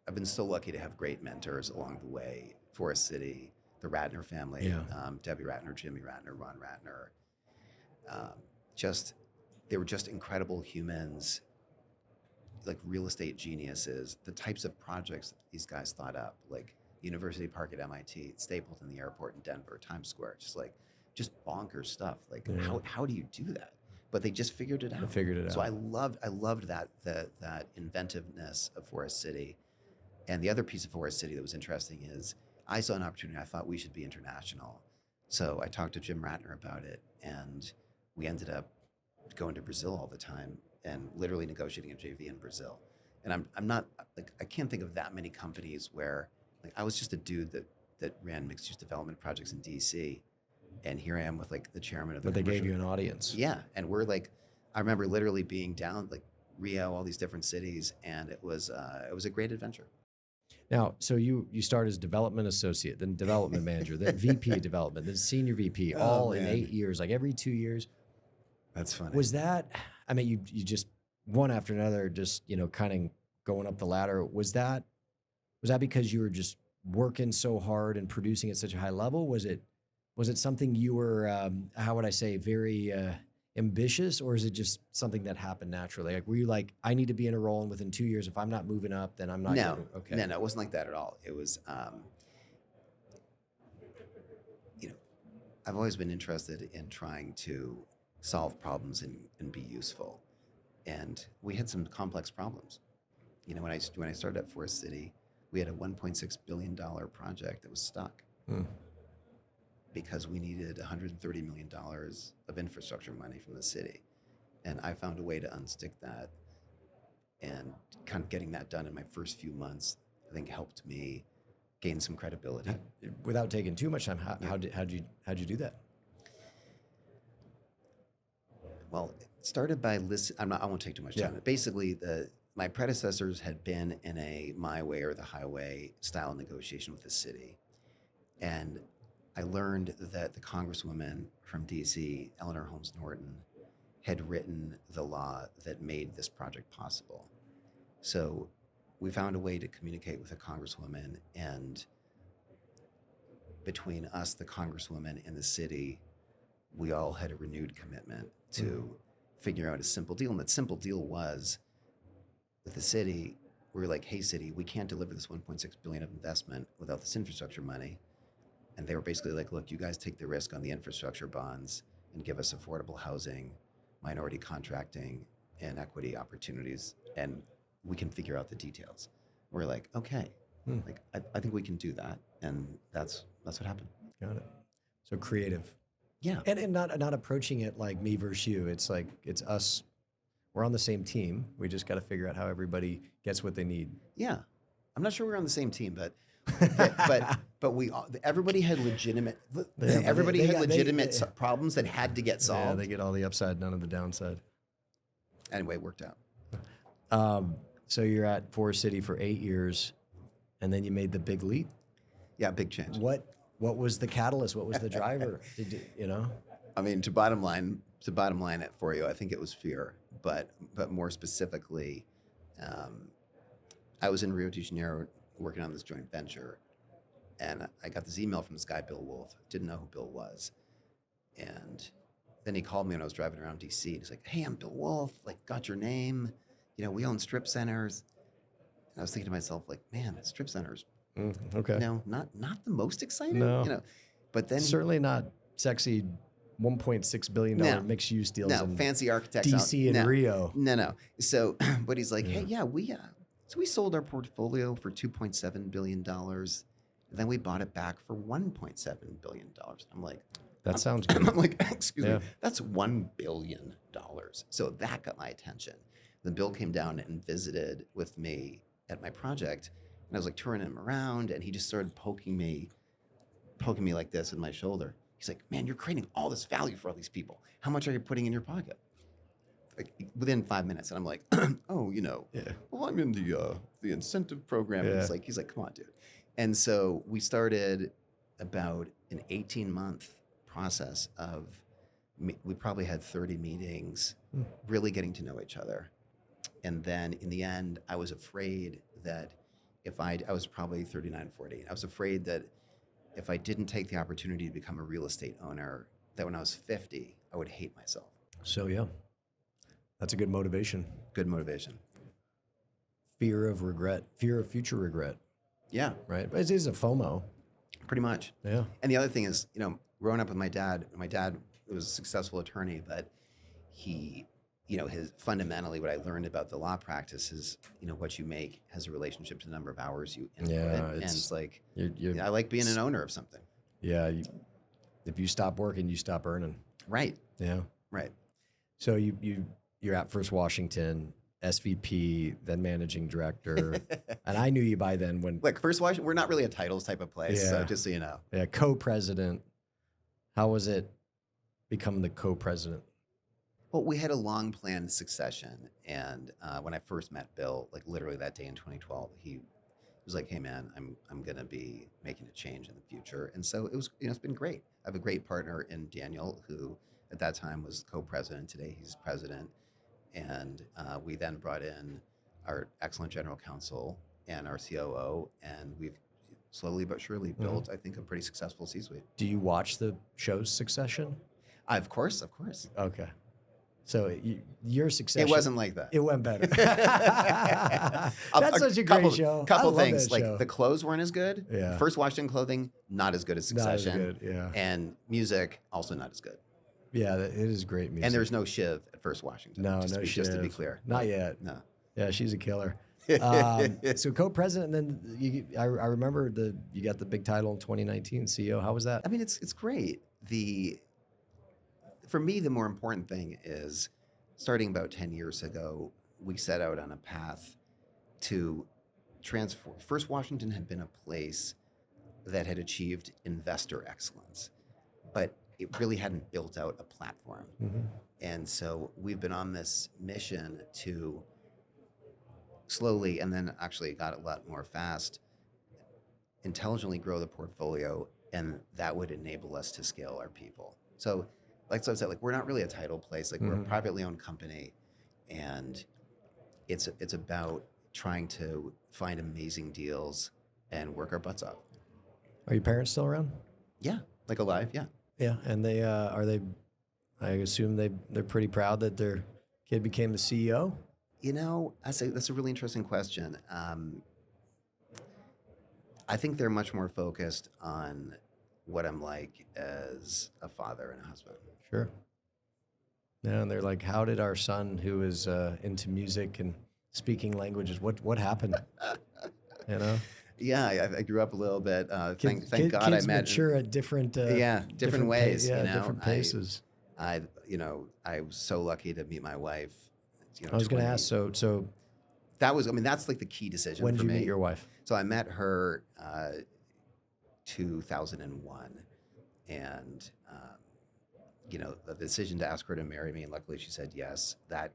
I've been so lucky to have great mentors along the way. Forest City, the Ratner family, Debbie Ratner, Jimmy Ratner, Ron Ratner. They were just incredible humans, like real estate geniuses. The types of projects that these guys thought up, like University Park at MIT, Stapleton, the airport in Denver, Times Square, just bonkers stuff. Like how do you do that? But they just figured it out. So I loved that inventiveness of Forest City. And the other piece of Forest City that was interesting is I saw an opportunity. I thought we should be international. So I talked to Jim Ratner about it, and we ended up going to Brazil all the time and literally negotiating a JV in Brazil. And I'm not like, I can't think of that many companies where like I was just a dude that ran mixed use development projects in DC, and here I am with like the chairman of the. But they gave you an audience. Yeah, and we're like, I remember literally being down like Rio, all these different cities, and it was a great adventure. Now, so you start as development associate, then development manager, then VP of development, then senior VP, all in 8 years, like every 2 years. That's funny. Was that? I mean, you just one after another, just kind of going up the ladder. Was that because you were just working so hard and producing at such a high level? Was it something you were, how would I say, very ambitious, or is it just something that happened naturally? Like, were you like, I need to be in a role, and within 2 years, if I'm not moving up, then I'm not. No, okay. No, it wasn't like that at all. It was, I've always been interested in trying to solve problems and be useful. And we had some complex problems. When I started at Forest City, we had a $1.6 billion project that was stuck because we needed $130 million of infrastructure money from the city. And I found a way to unstick that, and kind of getting that done in my first few months, I think helped me gain some credibility. Without taking too much time, how'd you do that? Well, it started by listening. I won't take too much time. Basically, my predecessors had been in a my way or the highway style negotiation with the city. And I learned that the congresswoman from DC, Eleanor Holmes Norton, had written the law that made this project possible. So we found a way to communicate with the congresswoman, and between us, the congresswoman, and the city, we all had a renewed commitment to figure out a simple deal. And that simple deal was, with the city, we were like, hey, city, we can't deliver this $1.6 billion of investment without this infrastructure money. And they were basically like, look, you guys take the risk on the infrastructure bonds and give us affordable housing, minority contracting, and equity opportunities, and we can figure out the details. We're like, okay, like I think we can do that, and that's what happened. Got it. So creative. Yeah. And not approaching it like me versus you. It's like, it's us. We're on the same team. We just got to figure out how everybody gets what they need. Yeah. I'm not sure we're on the same team, but everybody had legitimate problems that had to get solved. Yeah, they get all the upside, none of the downside. Anyway, it worked out. So you're at Forest City for 8 years, and then you made the big leap. Yeah, big change. What was the catalyst? What was the driver? I mean, to bottom line it for you, I think it was fear, but more specifically, I was in Rio de Janeiro working on this joint venture, and I got this email from this guy, Bill Wolf. Didn't know who Bill was, and then he called me when I was driving around DC. He's like, "Hey, I'm Bill Wolf. Like, got your name. We own strip centers." And I was thinking to myself, like, man, strip centers. Okay. Not the most exciting. No. But then certainly not sexy. $1.6 billion mixed use deals. No, fancy architects. DC and Rio. No. So, but he's like, hey, yeah, we sold our portfolio for $2.7 billion, and Then we bought it back for $1.7 billion. I'm like, That sounds good. I'm like, excuse Yeah. me, that's $1 billion. So that got my attention. Then Bill came down and visited with me at my project, and I was like touring him around, and he just started poking me like this in my shoulder. He's like, man, you're creating all this value for all these people. How much are you putting in your pocket? Like within 5 minutes, and I'm like, oh, well, I'm in the incentive program. And Yeah. he's like, come on, dude. And so we started about an 18-month process of, we probably had 30 meetings, really getting to know each other. And then in the end, I was afraid that I was probably 39, 40. I was afraid that if I didn't take the opportunity to become a real estate owner, that when I was 50, I would hate myself. So yeah, that's a good motivation. Good motivation. Fear of regret, fear of future regret, Yeah, right? It is a FOMO. pretty much. Yeah. And the other thing is, growing up with my dad was a successful attorney, but he, fundamentally what I learned about the law practice is, what you make has a relationship to the number of hours you input. Yeah, And it's like, You're I like being an owner of something. yeah. If you stop working, you stop earning. Right, Yeah. right. So you're at First Washington, SVP, then managing director, and I knew you by then when Like First Washington, we're not really a titles type of place, so Yeah. just so you know. yeah, co-president. How was it become the co-president? Well, we had a long planned succession, and when I first met Bill, like literally that day in 2012, he was like, "Hey, man, I'm gonna be making a change in the future," and so it was. It's been great. I have a great partner in Daniel, who at that time was co-president. Today, he's president, and we then brought in our excellent general counsel and our COO, and we've slowly but surely built, I think, a pretty successful C-suite. Do you watch the show's Succession? Of course. Okay. So your Succession. It wasn't like that. It went better. That's such a great show. Couple I love things, that like show. the clothes weren't as good. Yeah. First Washington Clothing, not as good as Not as Succession. good, yeah. And music, also not as good. Yeah, it is great music. And there's no Shiv at First Washington. no just to be Shiv. clear. Not yet. No. Yeah, she's a killer. So co-president, and then I remember you got the big title in 2019, CEO. How was that? I mean, it's great. For me, the more important thing is, starting about 10 years ago, we set out on a path to transform. First Washington had been a place that had achieved investor excellence, but it really hadn't built out a platform. Mm-hmm. And so we've been on this mission to slowly, and then actually got a lot more fast, intelligently grow the portfolio, and that would enable us to scale our people. So I said, we're not really a title place. Like, we're a privately owned company, and it's about trying to find amazing deals and work our butts off. Are your parents still around? Yeah, like alive. Yeah. Yeah, and they are they. I assume they're pretty proud that their kid became the CEO. That's a really interesting question. I think they're much more focused on what I'm like as a father and a husband. Sure. Yeah, and they're like, "How did our son, who is into music and speaking languages, what happened?" Yeah, I grew up a little bit. Thank God I kids met. mature at different different ways. different paces. I was so lucky to meet my wife. I was going to ask. So that's like the key decision. when for did you me. meet your wife? So I met her 2001, and the decision to ask her to marry me, and luckily she said yes. That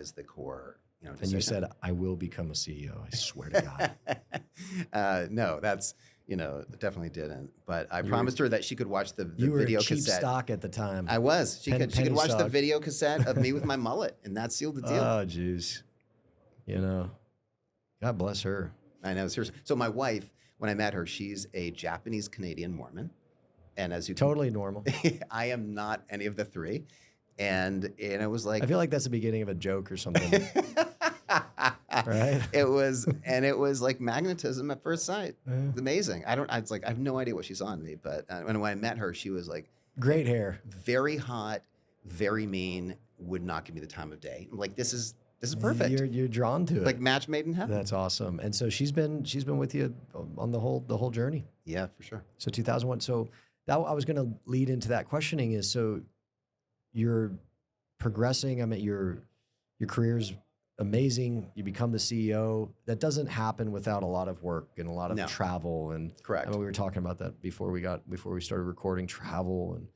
is the core. Decision. And you said, "I will become a CEO. I swear to God." No, that's definitely didn't. But I promised her that she could watch the You were video cheap cassette. stock at the time. I was. She could penny watch the stock. video cassette of me with my mullet, and that sealed the deal. Oh, jeez. God bless her. I know, seriously. So my wife, when I met her, she's a Japanese Canadian Mormon, and as you Totally normal. I am not any of the three, and it was like I feel like that's the beginning of a joke or something. Right? It was like magnetism at first sight. It's amazing. I have no idea what she saw in me, but when I met her, she was like great hair, very hot, very mean, would not give me the time of day. I'm like, this is This is perfect. You're drawn to it. Like match made in heaven. That's awesome. And so she's been with you on the whole journey. Yeah, for sure. So 2001. So that I was going to lead into that questioning is, so you're progressing. I mean, your career's amazing. You become the CEO. That doesn't happen without a lot of work and a lot of travel. And correct. I mean, we were talking about that before we started recording, travel and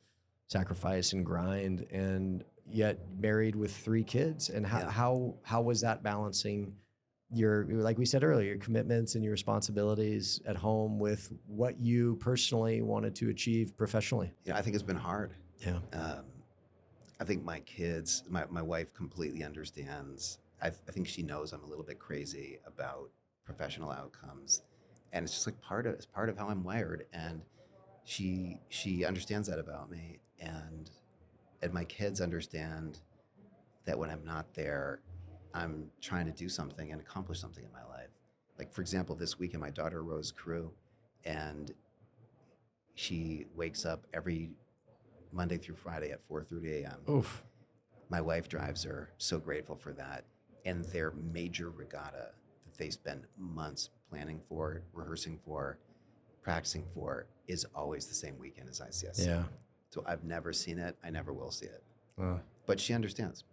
sacrifice and grind, and yet married with 3 kids. And how was that balancing your, like we said earlier, your commitments and your responsibilities at home with what you personally wanted to achieve professionally? Yeah, I think it's been hard. Yeah. I think my kids, my wife completely understands. I think she knows I'm a little bit crazy about professional outcomes, and it's just like part of how I'm wired, and she understands that about me, and my kids understand that when I'm not there, I'm trying to do something and accomplish something in my life. Like, for example, this weekend, my daughter Rose Crew, and she wakes up every Monday through Friday at 4:30 a.m. Oof. My wife drives her. So grateful for that. And their major regatta that they spend months planning for, rehearsing for, practicing for, is always the same weekend as ICSC. Yeah. So I've never seen it. I never will see it. But she understands.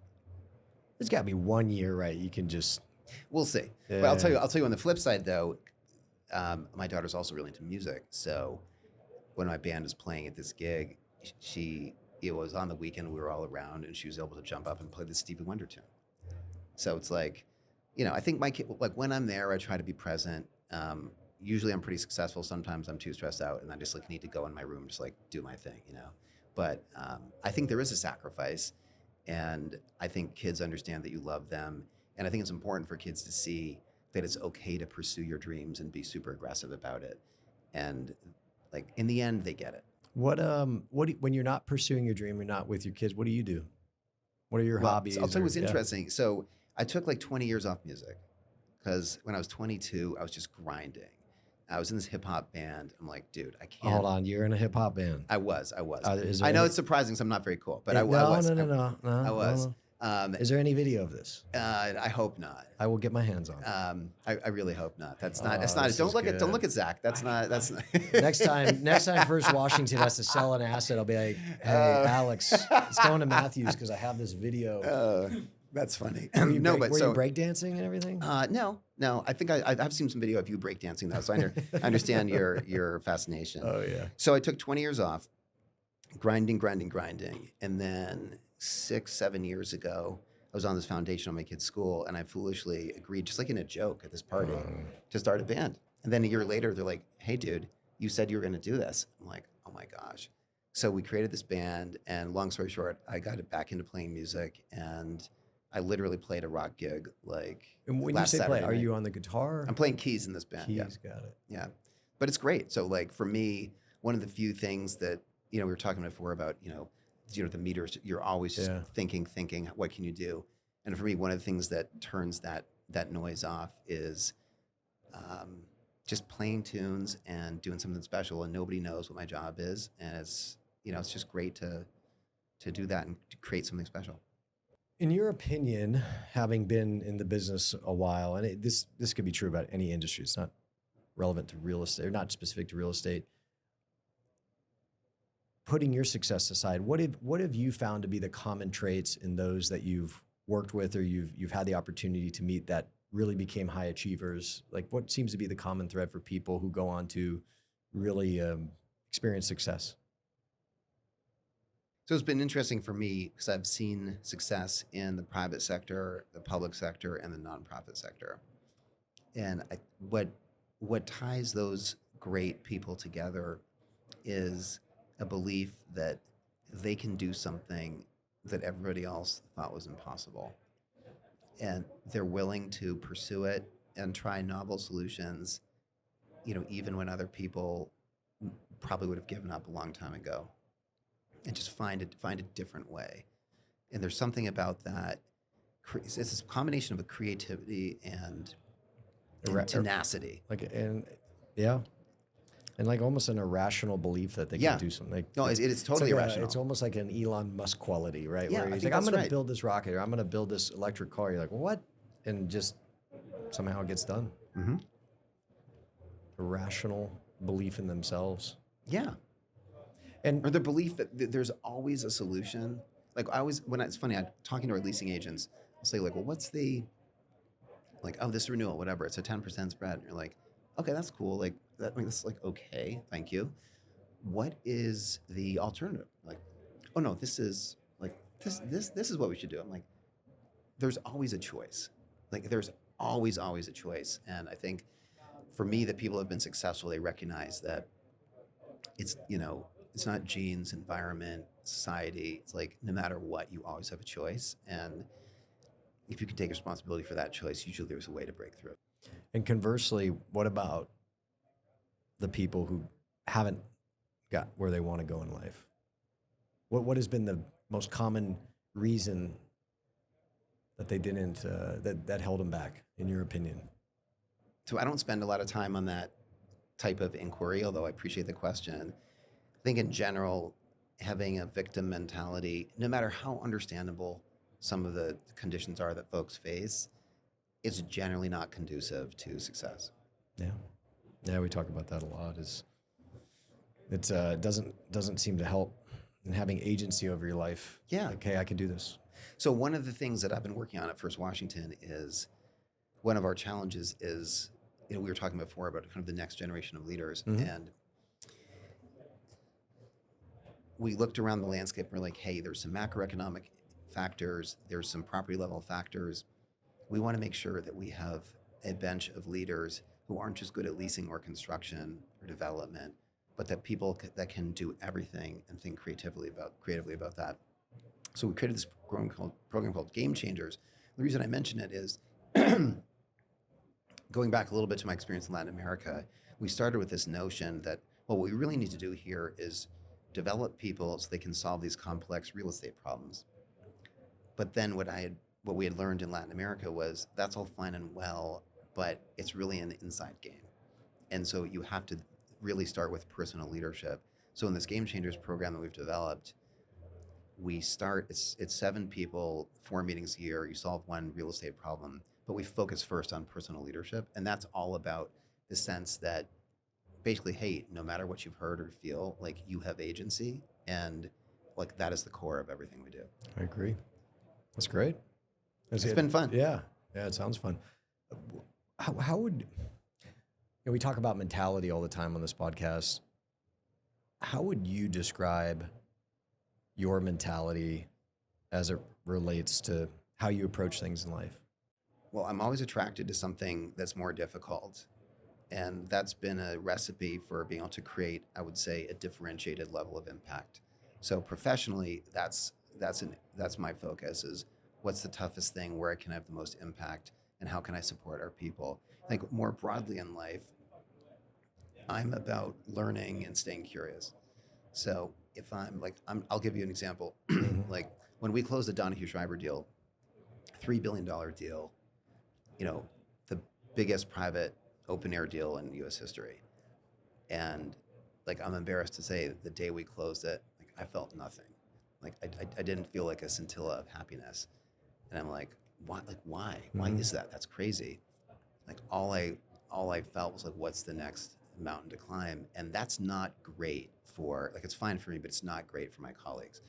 There's got to be 1 year, right? You can just. We'll see. Yeah. But I'll tell you on the flip side, though, my daughter's also really into music. So when my band was playing at this gig, it was on the weekend, we were all around, and she was able to jump up and play the Stevie Wonder tune. So it's like, I think my kid, like when I'm there, I try to be present. Usually I'm pretty successful. Sometimes I'm too stressed out and I just like need to go in my room, just like do my thing, But I think there is a sacrifice, and I think kids understand that you love them. And I think it's important for kids to see that it's okay to pursue your dreams and be super aggressive about it. And like in the end, they get it. When you're not pursuing your dream, you're not with your kids, what do you do? What are your hobbies? I'll tell you what's interesting. So I took like 20 years off music because when I was 22, I was just grinding. I was in this hip hop band. I'm like, dude, I can't. Hold on, you're in a hip hop band. I was. I know it's surprising because I'm not very cool, but I was. No. I was. Is there any video of this? I hope not. I will get my hands on it. I really hope not. That's not. Don't look at Zach. That's not. next time First Washington has to sell an asset, I'll be like, hey, Alex, it's going to Matthews because I have this video. That's funny. Were you breakdancing and everything? No. I think I've seen some video of you breakdancing though, so I understand your fascination. Oh yeah. So I took 20 years off, grinding, and then 6-7 years ago, I was on this foundation on my kid's school, and I foolishly agreed, just like in a joke at this party, to start a band. And then a year later, they're like, "Hey, dude, you said you were going to do this." I'm like, "Oh my gosh!" So we created this band, and long story short, I got it back into playing music, and I literally played a rock gig like and when last you say Saturday play, are night. you on the guitar? I'm playing keys in this band. Keys, got it. Yeah, but it's great. So like for me, one of the few things that we were talking before about the meters. You're always just thinking. What can you do? And for me, one of the things that turns that noise off is just playing tunes and doing something special, and nobody knows what my job is, and it's just great to do that and to create something special. In your opinion, having been in the business a while, and this could be true about any industry, it's not relevant to real estate, or not specific to real estate. Putting your success aside, what have you found to be the common traits in those that you've worked with or you've had the opportunity to meet that really became high achievers? Like, what seems to be the common thread for people who go on to really experience success? So it's been interesting for me because I've seen success in the private sector, the public sector, and the nonprofit sector. And what ties those great people together is a belief that they can do something that everybody else thought was impossible. And they're willing to pursue it and try novel solutions, even when other people probably would have given up a long time ago. And just find a different way. And there's something about that. It's this combination of a creativity and tenacity. Yeah. And like almost an irrational belief that they Yeah. can do something. Like, No, it's totally like irrational. it's almost like an Elon Musk quality, right? Yeah, Where I he's think like, I'm that's going right. to build this rocket or I'm going to build this electric car. You're like, what? And just somehow it gets done. Mm-hmm. Irrational belief in themselves. Yeah. And Or the belief that there's always a solution. Like I always, it's funny, I'm talking to our leasing agents, I'll say like, well, what's the, like, oh, this renewal, whatever, it's a 10% spread. And you're like, okay, that's cool. Like that's like, okay, thank you. What is the alternative? Like, oh no, this is like, this is what we should do. I'm like, there's always a choice. Like there's always a choice. And I think for me, that people have been successful, they recognize that it's, it's not genes, environment, society. It's like no matter what, you always have a choice. And if you can take responsibility for that choice, usually there's a way to break through. and conversely, what about the people who haven't got where they want to go in life? What has been the most common reason that they didn't that held them back, in your opinion? So I don't spend a lot of time on that type of inquiry, although I appreciate the question. I think in general, having a victim mentality, no matter how understandable some of the conditions are that folks face, it's generally not conducive to success. Yeah, we talk about that a lot. It doesn't seem to help in having agency over your life. Yeah. Like, hey, I can do this. So one of the things that I've been working on at First Washington is one of our challenges is, we were talking before about kind of the next generation of leaders. Mhm. And we looked around the landscape and we're like, hey, there's some macroeconomic factors, there's some property level factors. We want to make sure that we have a bench of leaders who aren't just good at leasing or construction or development, but that people that can do everything and think creatively about that. So we created this program called Game Changers. The reason I mention it is going back a little bit to my experience in Latin America, we started with this notion that, well, what we really need to do here is develop people so they can solve these complex real estate problems. But then what we had learned in Latin America was that's all fine and well, but it's really an inside game. And so you have to really start with personal leadership. So in this Game Changers program that we've developed, we start, it's 7 people, 4 meetings a year, you solve one real estate problem, but we focus first on personal leadership. And that's all about the sense that basically, hey, no matter what you've heard or feel, like you have agency, and like that is the core of everything we do. I agree. That's great. It's been fun. Yeah, it sounds fun. How would we talk about mentality all the time on this podcast? How would you describe your mentality as it relates to how you approach things in life? Well, I'm always attracted to something that's more difficult. And that's been a recipe for being able to create, I would say, a differentiated level of impact. So professionally, that's my focus is what's the toughest thing, where can I have the most impact, and how can I support our people? I think more broadly in life, I'm about learning and staying curious. So if I'll give you an example. Like when we closed the Donahue Schreiber deal, $3 billion deal, the biggest private open air deal in U.S. history. And like, I'm embarrassed to say the day we closed it, like I felt nothing. Like I didn't feel like a scintilla of happiness. And I'm like, why? Like, why? Why is that? That's crazy. Like all I felt was like, what's the next mountain to climb? And that's not great for, like, it's fine for me, but it's not great for my colleagues.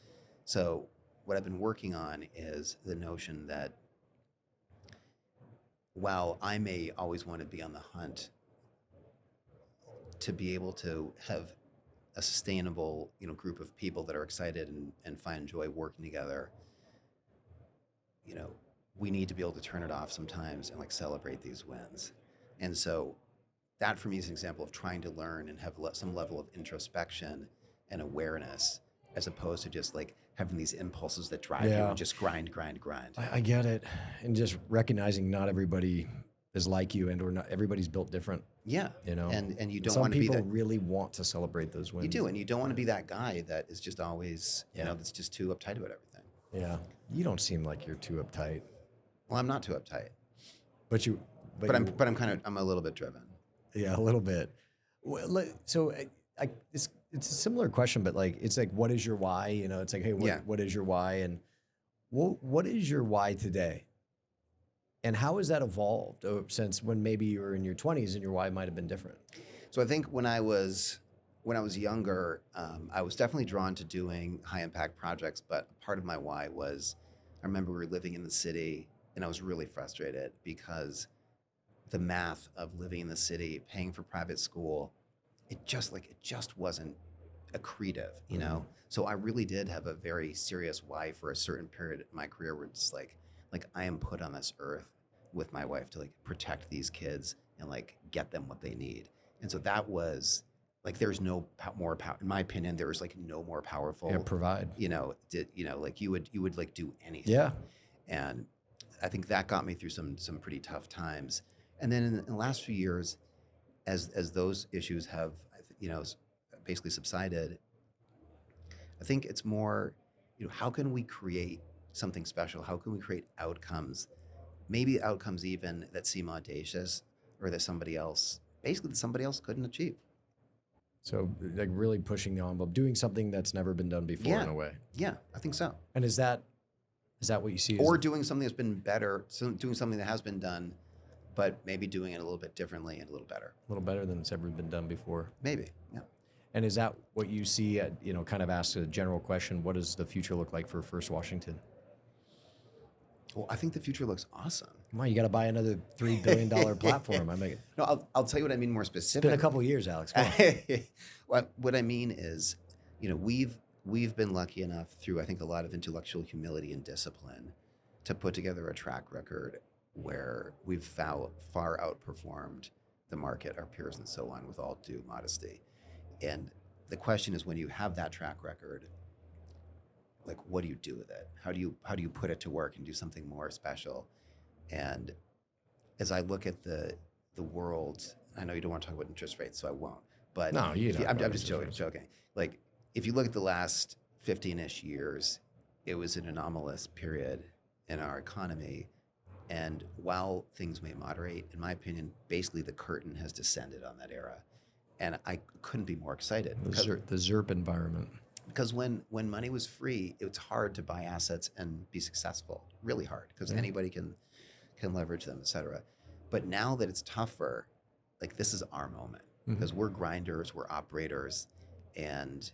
So what I've been working on is the notion that while I may always want to be on the hunt, to be able to have a sustainable, group of people that are excited and find joy working together, we need to be able to turn it off sometimes and like celebrate these wins. And so that for me is an example of trying to learn and have some level of introspection and awareness, as opposed to just like having these impulses that drive you and just grind. I get it. And just recognizing not everybody is like you, and or not everybody's built different. Yeah. And you don't want to be that. Some people really want to celebrate those wins. You do, and you don't want to be that guy that is just always, that's just too uptight about everything. Yeah. You don't seem like you're too uptight. Well, I'm not too uptight. But I'm I'm a little bit driven. Yeah, a little bit. Well, so it's a similar question, but like it's like, what is your why? You know, it's like, hey, Yeah. what is your why, and what is your why today, and how has that evolved since when maybe you were in your 20s and your why might have been different? So I think when I was younger, I was definitely drawn to doing high impact projects. But part of my why was, I remember we were living in the city, and I was really frustrated because the math of living in the city, paying for private school, it just wasn't accretive, you Mm-hmm. know. So I really did have a very serious why for a certain period in my career where it's like I am put on this earth with my wife to like protect these kids and like get them what they need. And so that was like there's no more power in my opinion. There was like no more Yeah, powerful, provide. like you would like do anything. Yeah. And I think that got me through some pretty tough times. And then in the last few years, as those issues have basically subsided, I think it's more, how can we create something special? How can we create outcomes? Maybe outcomes even that seem audacious or that somebody else couldn't achieve. So like really pushing the envelope, doing something that's never been done before in Yeah, a way. yeah, I think so. And is that what you see as Or doing something that's been better, doing something that has been done, but maybe doing it a little bit differently and a little better. a little better than it's ever been done before? Maybe, yeah. And is that what you see at, kind of ask a general question, what does the future look like for First Washington? Well, I think the future looks awesome. Come on, you got to buy another $3 billion platform. No, I'll tell you what I mean more It's been specifically. a couple of years, Alex. Come on. What I mean is, we've been lucky enough through, I think, a lot of intellectual humility and discipline to put together a track record where we've far outperformed the market, our peers, and so on, with all due modesty. And the question is, when you have that track record, like, what do you do with it? How do you put it to work and do something more special? And as I look at the world, I know you don't want to talk about interest rates, so I won't. But No, you don't. I'm just joking. Like, if you look at the last 15-ish years, it was an anomalous period in our economy. And while things may moderate, in my opinion, basically the curtain has descended on that era. And I couldn't be more excited. The ZERP environment. Because when money was free, it's hard to buy assets and be successful. Really hard, because anybody can leverage them, et cetera. But now that it's tougher, like, this is our moment, because we're grinders, we're operators, and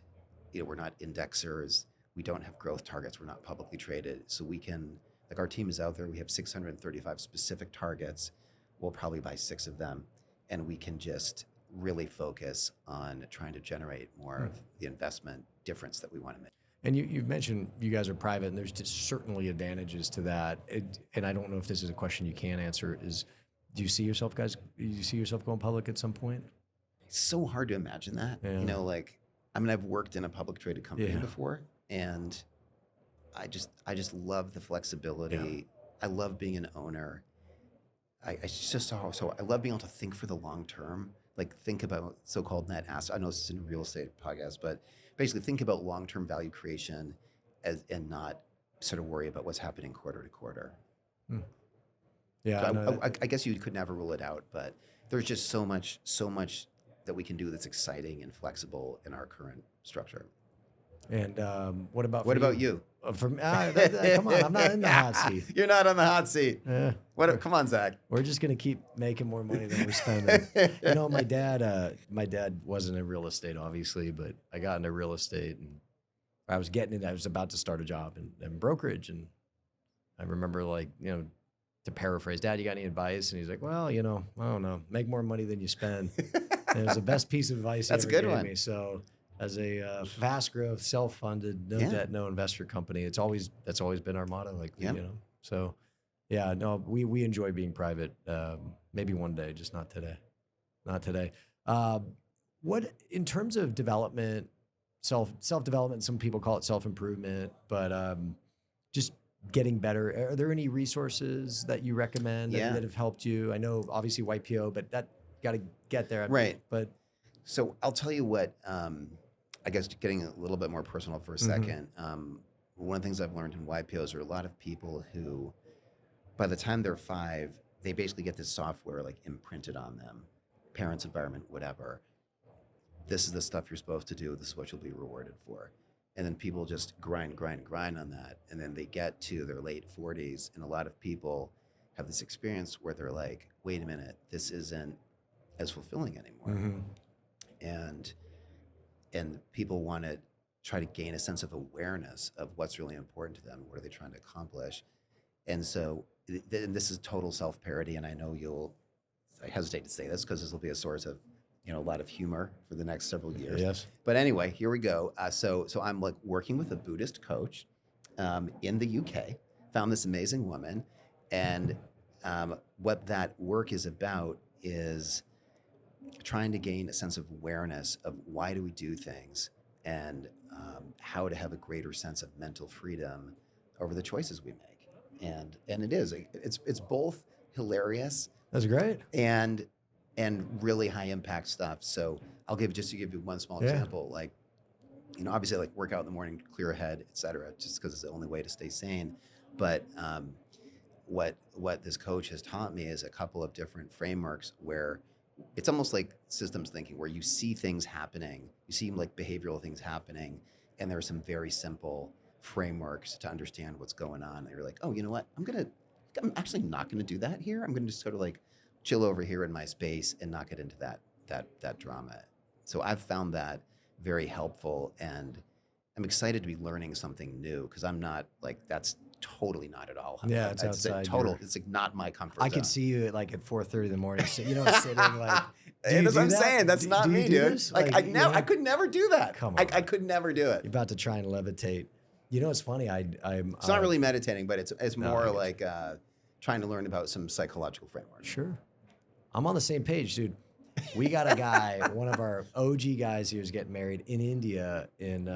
we're not indexers. We don't have growth targets. We're not publicly traded, so we can, like, our team is out there. We have 635 specific targets. We'll probably buy 6 of them, and we can just really focus on trying to generate more of the investment difference that we want to make. And you've mentioned you guys are private, and there's just certainly advantages to that. And I don't know if this is a question you can answer. Do you see yourself going public at some point? It's so hard to imagine that. Yeah. I've worked in a public traded company before, and I just love the flexibility. Yeah. I love being an owner. I love being able to think for the long term. Like, think about so-called net asset. I know this isn't a real estate podcast, but basically think about long-term value creation and not sort of worry about what's happening quarter to quarter. Yeah, So I guess you could never rule it out, but there's just so much that we can do that's exciting and flexible in our current structure. And what about you? Come on, I'm not in the hot seat. You're not on the hot seat. Yeah. Come on, Zach. We're just gonna keep making more money than we're spending. My dad wasn't in real estate, obviously, but I got into real estate, and I was about to start a job in brokerage, and I remember, to paraphrase, Dad, you got any advice? And he's like, well, I don't know, make more money than you spend. And it was the best piece of advice he That's ever a good gave one. me. So as a fast growth, self-funded, no debt, no investor company, that's always been our motto. So yeah, no, we enjoy being private. Maybe one day, just not today. Not today. What, in terms of development, self-development, some people call it self-improvement, but just getting better. Are there any resources that you recommend that have helped you? I know obviously YPO, but that got to get there. Right. But so I'll tell you what, I guess getting a little bit more personal for a second. One of the things I've learned in YPOs are a lot of people who, by the time they're 5, they basically get this software like imprinted on them, parents' environment, whatever. this is the stuff you're supposed to do. This is what you'll be rewarded for. And then people just grind on that. And then they get to their late 40s. And a lot of people have this experience where they're like, wait a minute, this isn't as fulfilling anymore. And people want to try to gain a sense of awareness of what's really important to them. What are they trying to accomplish? And so this is total self-parody. And I know I hesitate to say this because this will be a source of, a lot of humor for the next several years. Yes. But anyway, here we go. So I'm like working with a Buddhist coach in the UK, found this amazing woman. And what that work is about is trying to gain a sense of awareness of why do we do things and how to have a greater sense of mental freedom over the choices we make. And it's both hilarious. That's great. And really high impact stuff. So I'll give you one small example. Like, obviously I like work out in the morning, clear a head, et cetera, just because it's the only way to stay sane. But what this coach has taught me is a couple of different frameworks where it's almost like systems thinking, where you see things happening, you see like behavioral things happening, and there are some very simple frameworks to understand what's going on. And you're like, oh, you know what? I'm actually not gonna do that here. I'm gonna just sort of like chill over here in my space and not get into that drama. So I've found that very helpful, and I'm excited to be learning something new because I'm not like, that's totally not at all. Yeah, it's outside. It's like not my comfort zone. I could see you at 4:30 in the morning. So, sitting like. That's what I'm saying. That's not me, dude. Like I could never do that. Come on. I could never do it. You're about to try and levitate. It's funny. It's not really meditating, but it's more like trying to learn about some psychological framework. Sure. I'm on the same page, dude. We got a guy, one of our OG guys here is getting married in India in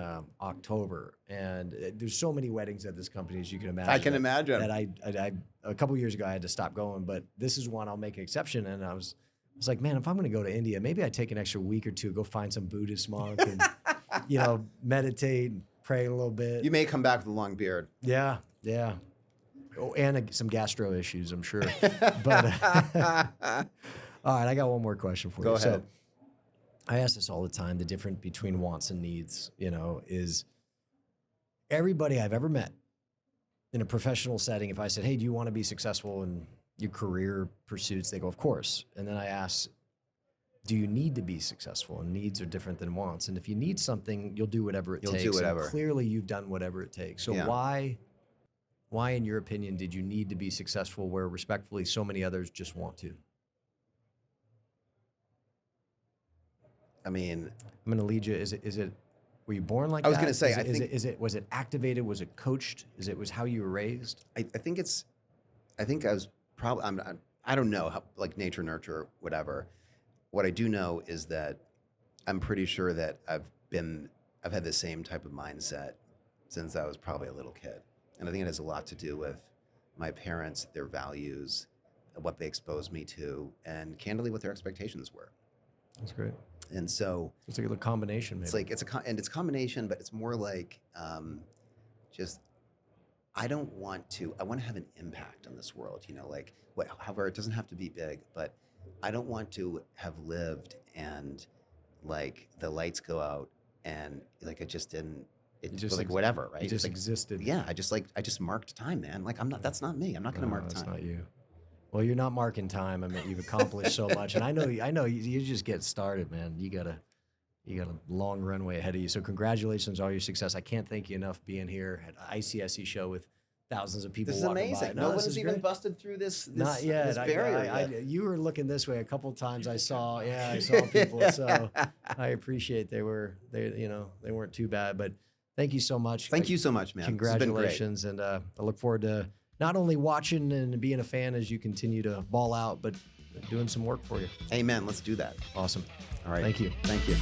October. And there's so many weddings at this company, as you can imagine. I can imagine. That I a couple years ago, I had to stop going. But this is one I'll make an exception. And I was like, man, if I'm going to go to India, maybe I take an extra week or two, go find some Buddhist monk and, meditate and pray a little bit. You may come back with a long beard. Yeah. Oh, and some gastro issues, I'm sure. But all right, I got one more question for you. Go ahead. So I ask this all the time. The difference between wants and needs, is everybody I've ever met in a professional setting, if I said, hey, do you want to be successful in your career pursuits? They go, of course. And then I ask, do you need to be successful? And needs are different than wants. And if you need something, you'll do whatever it takes. You'll do whatever. And clearly, you've done whatever it takes. So why, in your opinion, did you need to be successful where respectfully so many others just want to? I mean, I'm going to lead you. Is it, were you born like that? I was going to say, was it activated? Was it coached? Was how you were raised? I think I was probably, I don't know how, like nature, nurture, whatever. What I do know is that I'm pretty sure that I've had the same type of mindset since I was probably a little kid. And I think it has a lot to do with my parents, their values, what they exposed me to, and candidly what their expectations were. That's great. And so it's like a combination. Maybe. It's a combination, but it's more like I want to have an impact on this world. However, it doesn't have to be big, but I don't want to have lived and like the lights go out and like it just didn't. It just like whatever, right? It just existed. Yeah, I just marked time, man. Like I'm not. That's not me. I'm not going to mark time. That's not you. Well, you're not marking time. I mean, you've accomplished so much, and I know you just get started, man. You got a long runway ahead of you. So congratulations on all your success. I can't thank you enough being here at ICSC show with thousands of people. This is amazing. No one's even busted through this. Not yet. This barrier. You were looking this way a couple of times. I saw people. So I appreciate they weren't too bad, but. Thank you so much. Thank you so much, man. Congratulations. And I look forward to not only watching and being a fan as you continue to ball out, but doing some work for you. Amen. Let's do that. Awesome. All right. Thank you. Thank you.